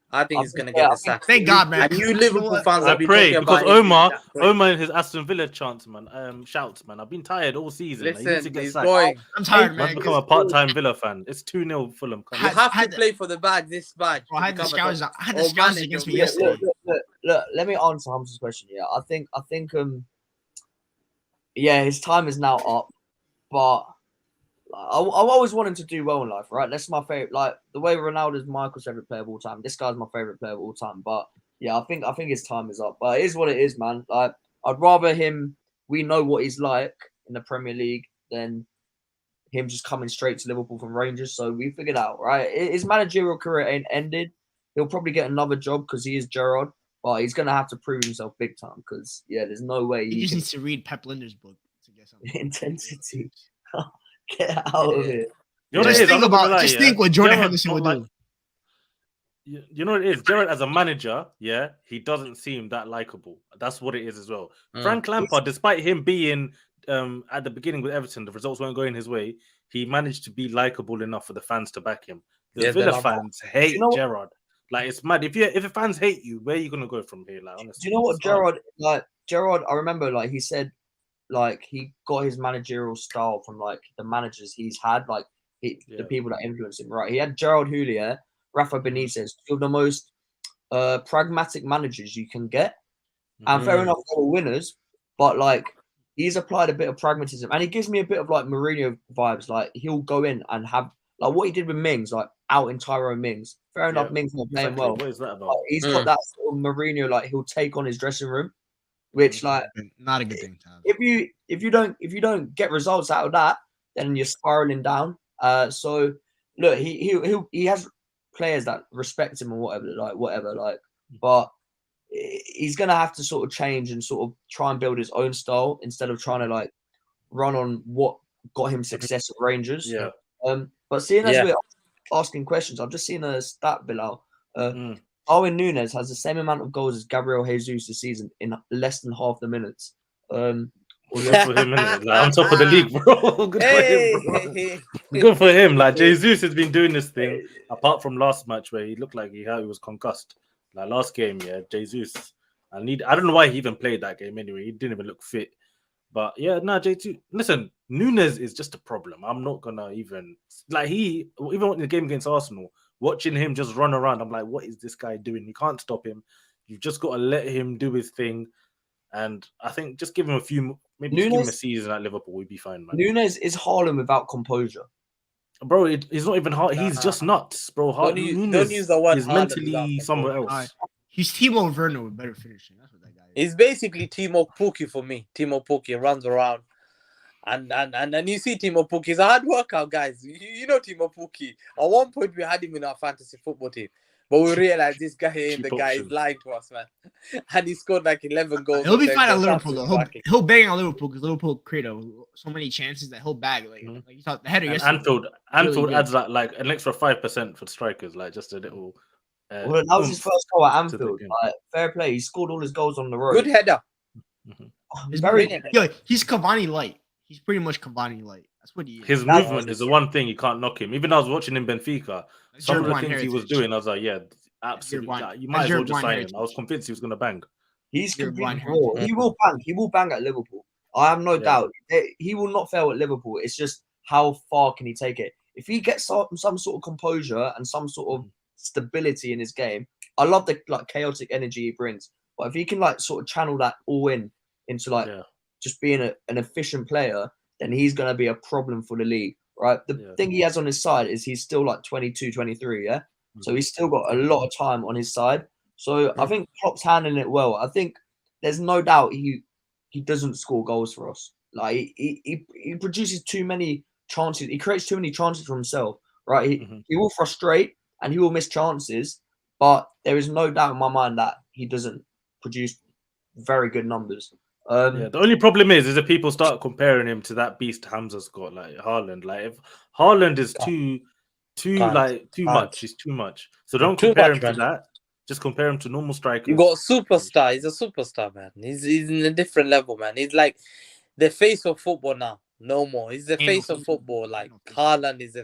he's gonna get the sack. Thank God, man. And you Liverpool fans I have been pray talking because about him being that great. Omar and his Aston Villa chants, man. Shouts, man. I've been tired all season. He needs to Listen, get he's sacked. going. I'm tired, Man's man. become a part-time Villa fan. It's 2-0 Fulham. Come You on. have had to the- play for the bag. This badge. Bro, I had the to become a scouts. top- I had the or scouts manager against of me the yesterday. Look, let me answer Hamza's question. Yeah, I think yeah, his time is now up, but I've always wanted to do well in life, right? That's my favorite. Like the way Ronaldo's Michael's favorite player of all time. This guy's my favorite player of all time. But yeah, I think his time is up. But it is what it is, man. Like I'd rather him. We know what he's like in the Premier League than him just coming straight to Liverpool from Rangers. So we figured out, right? His managerial career ain't ended. he'll probably get another job because he is Gerrard, but he's gonna have to prove himself big time. Because there's no way He just needs to read Pep Linder's book to get something. Intensity. Get out of here. You know Just think what Jordan Henderson would do. You know what it is? Gerrard as a manager, he doesn't seem that likable. That's what it is as well. Frank Lampard, despite him being at the beginning with Everton, the results weren't going his way. He managed to be likable enough for the fans to back him. The Villa fans hate Gerrard. Like, it's mad. If the fans hate you, where are you gonna go from here? Like, honestly, do you know what Gerrard? I remember, like, he said, like, he got his managerial style from like the managers he's had, like the people that influenced him. Right, he had Gerard Houllier, Rafa Benitez, two of the most pragmatic managers you can get. And fair enough, they were winners, but like, he's applied a bit of pragmatism, and he gives me a bit of like Mourinho vibes. Like, he'll go in and have like what he did with Mings, like out in Tyrone Mings. Fair enough, Mings not playing well. What is that about? He's got that sort of Mourinho, like he'll take on his dressing room, which like not a good thing to have. If you don't get results out of that, then you're spiraling down. So look, he has players that respect him and whatever, but he's gonna have to sort of change and sort of try and build his own style instead of trying to like run on what got him success at Rangers. But seeing as we're asking questions, I've just seen a stat, Bilal. Darwin Núñez has the same amount of goals as Gabriel Jesus this season in less than half the minutes. Good for him, like, on top of the league, bro. Good for him, bro. Good for him. Like, Jesus has been doing this thing apart from last match where he looked like he was concussed. Like last game, Jesus. I don't know why he even played that game anyway. He didn't even look fit. But J2. Listen, Núñez is just a problem. I'm not gonna even even in the game against Arsenal, watching him just run around, I'm like, what is this guy doing? You can't stop him. You've just got to let him do his thing. And I think just give him give him a season at Liverpool, we'd be fine, man. Núñez is Haaland without composure. Bro, he's not even hard. He's just nuts, bro. Don't use the word he's mentally somewhere else. He's Timo Werner with better finishing. That's what that guy is. He's basically Timo Pukki for me. Timo Pukki runs around. And you see Timo Pukki, he's a hard workout, guys. You know Timo Pukki. At one point, we had him in our fantasy football team. But we realized this guy is lying to us, man. And he scored like 11 goals. He'll be fine at Liverpool, though. He'll bang on Liverpool because Liverpool created so many chances that he'll bag. Like you thought, the header yesterday. Anfield adds like an extra 5% for strikers, like just a little. Well, that was his first goal at Anfield. Like, fair play. He scored all his goals on the road. Good header. He's he's Cavani light. He's pretty much Cavani light. That's what he is. His movement is the one thing you can't knock him. Even I was watching in Benfica, some of the things he was doing, I was like, absolutely. You might as well just sign him. I was convinced he was going to bang. He's completely raw. He will bang. He will bang at Liverpool. I have no doubt. He will not fail at Liverpool. It's just how far can he take it? If he gets some sort of composure and some sort of stability in his game, I love the chaotic energy he brings. But if he can sort of channel that all into just being an efficient player, then he's going to be a problem for the league, right? The thing he has on his side is he's still 22, 23, So he's still got a lot of time on his side. So I think Klopp's handling it well. I think there's no doubt he doesn't score goals for us. Like he produces too many chances. He creates too many chances for himself, right? He will frustrate and he will miss chances, but there is no doubt in my mind that he doesn't produce very good numbers. The only problem is if people start comparing him to that beast Hamza's got, like Haaland. Like if Haaland is too much, he's too much. So don't compare him to that. Just compare him to normal strikers. You got a superstar. He's a superstar, man. He's in a different level, man. He's like the face of football now. No more. He's the face of football. Like Haaland is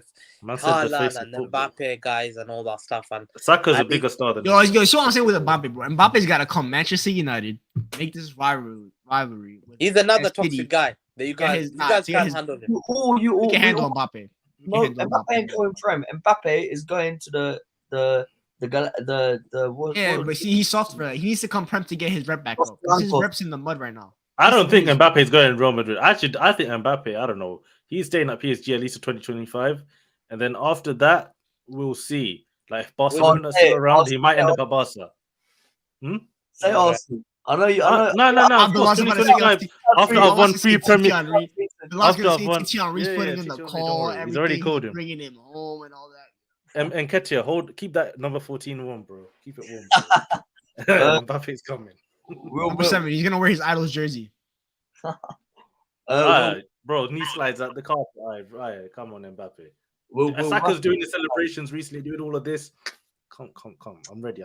Haaland and Mbappe guys and all that stuff. And Saka's a bigger star than yo. So I'm saying with Mbappe, bro. Mbappe's got to come Manchester United, make this rivalry. He's another toxic guy that you guys can't handle him. You can handle Mbappe. No, Mbappe ain't going for him. Mbappe is going to the but see, he's soft for that. He needs to come Prem to get his rep back up. His rep's in the mud right now. I don't think Mbappe is going to Real Madrid. Actually, I think Mbappe, I don't know. He's staying at PSG at least to 2025. And then after that, we'll see. Like, if Barcelona is still around, he might end up at Barca. Say Arsenal. I know you. No. Of course, 2025. After I've won 3 Premier League. After I've won. He's putting in the call. He's already called him. Bringing him home and all that. And Ketia, keep that number 14 warm, bro. Keep it warm. Bro. Mbappe's coming. Number 7. He's gonna wear his idol's jersey. Bro, knee slides at the carpet. All right, come on, Mbappe. Saka's doing the celebrations recently, doing all of this. Come. I'm ready.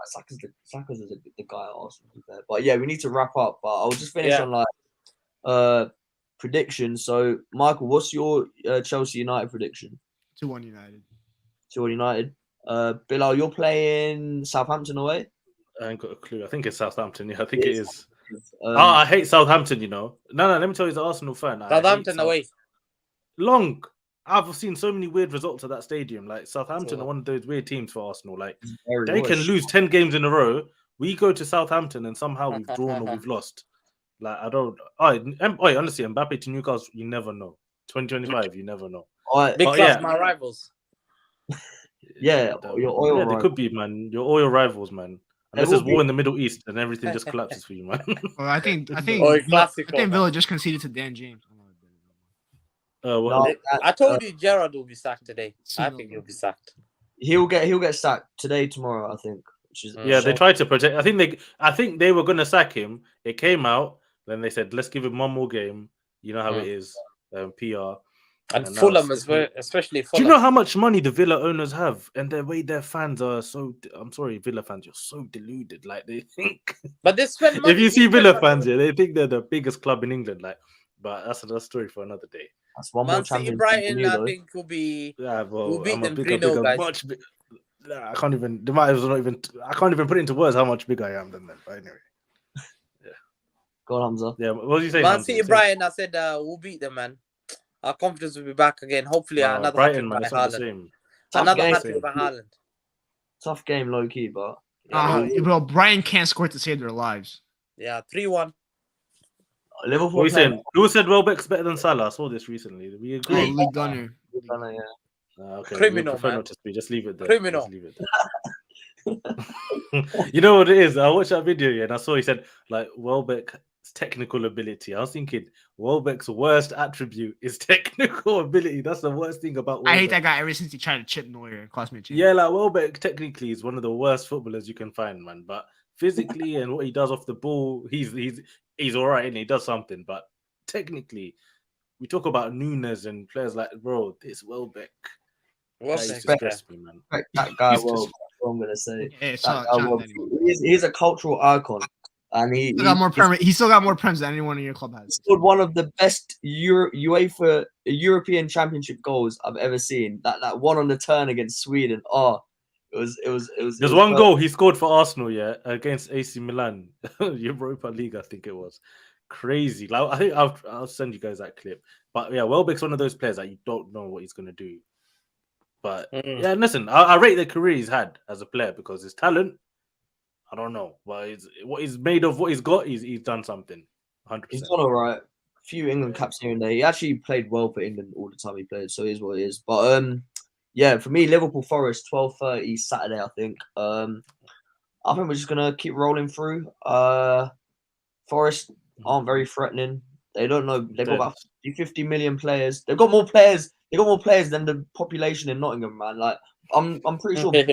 Saka's the guy at Arsenal. But yeah, we need to wrap up. But I'll just finish on like predictions. So, Michael, what's your Chelsea United prediction? 2-1 United. 2-1 United. Bilal, you're playing Southampton away? I ain't got a clue. I think it's Southampton. Yeah, I think it is. I hate Southampton, you know. No, let me tell you, as an Arsenal fan. Southampton away. Long. I've seen so many weird results at that stadium. Like, Southampton are one of those weird teams for Arsenal. Like, they can lose 10 games in a row. We go to Southampton and somehow we've drawn or we've lost. Like, I don't... honestly, Mbappe to Newcastle, you never know. 2025, you never know. Because my rivals. Your oil rivals. They could be, man. Your oil rivals, man. Unless there's war in the Middle East and everything just collapses for you, man. Well, I think Villa just conceded to Dan James. I told you Gerrard will be sacked today. I think he'll be sacked. He'll get sacked today, tomorrow, I think. They tried to protect. I think they were going to sack him. It came out. Then they said, let's give him one more game. You know how it is, PR. And Fulham, especially Fulham. Do you know how much money the Villa owners have? And the way their fans are so... I'm sorry, Villa fans, you're so deluded. Like, they think... But they spend money. If you see Villa fans, they think they're the biggest club in England. Like, but that's another story for another day. That's one more City Brighton, I think, will be... Yeah, well, we'll beat them 3-0, guys. I can't even... I can't even put it into words how much bigger I am than them. But anyway. Yeah. Go on, Hamza. Yeah, what did you say? Man City Brighton, I said we'll beat them, man. Our confidence will be back again. Hopefully, another Brighton, man, Haaland. Another hat-trick by Haaland. Tough game, low key, but bro, Brighton can't score to save their lives. Yeah, 3-1. Liverpool. What are you saying? Who said Welbeck's better than Salah? I saw this recently. We agree. League Gunner. Okay. Criminal, man. Just leave it there. Criminal. Just leave it there. You know what it is? I watched that video and I saw he said like Welbeck's technical ability. I was thinking Welbeck's worst attribute is technical ability. That's the worst thing about Welbeck. I hate that guy ever since he tried to chip Neuer and cost me a chance. Yeah, like Welbeck technically is one of the worst footballers you can find, man. But physically and what he does off the ball, he's all right and he does something. But technically, we talk about Nunes and players like, bro, this Welbeck. That guy, well, I'm gonna say. He's a cultural icon. And he still got more prems than anyone in your club has. He scored one of the best UEFA European Championship goals I've ever seen. That one on the turn against Sweden. It was. There's one goal he scored for Arsenal, against AC Milan, Europa League, I think it was. Crazy. Like, I think I'll send you guys that clip. But yeah, Welbeck's one of those players that you don't know what he's gonna do. But yeah, listen, I rate the career he's had as a player because his talent. I don't know, but what he's made of, what he's got, he's done something. 100%. He's done all right. A few England caps here and there. He actually played well for England all the time he played, so it is what it is. But yeah, for me, Liverpool Forest 12:30 Saturday. I think we're just gonna keep rolling through. Forest aren't very threatening. They don't know. They've got about 50 million players. They've got more players. They got more players than the population in Nottingham, man. Like I'm pretty sure they're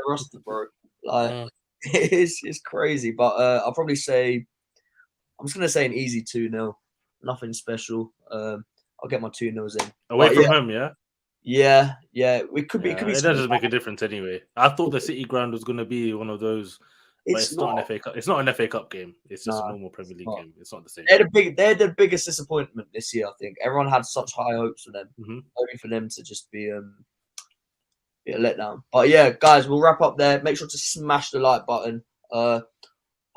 roster, bro. Like. It's crazy, but I'll probably say I'm just gonna say an easy 2-0. Nothing special. I'll get my 2-0s in. Away from home, yeah? Yeah. It could be. It doesn't make a difference anyway. I thought the City ground was gonna be one of those. It's not an FA Cup. It's not an FA Cup game. It's just a normal Premier League game. It's not the same. They're the biggest disappointment this year. I think everyone had such high hopes for them, only for them to just be let down. But yeah, guys, we'll wrap up there. Make sure to smash the like button. Hope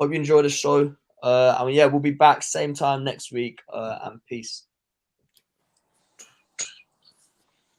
you enjoy the show. And yeah, we'll be back same time next week. And peace.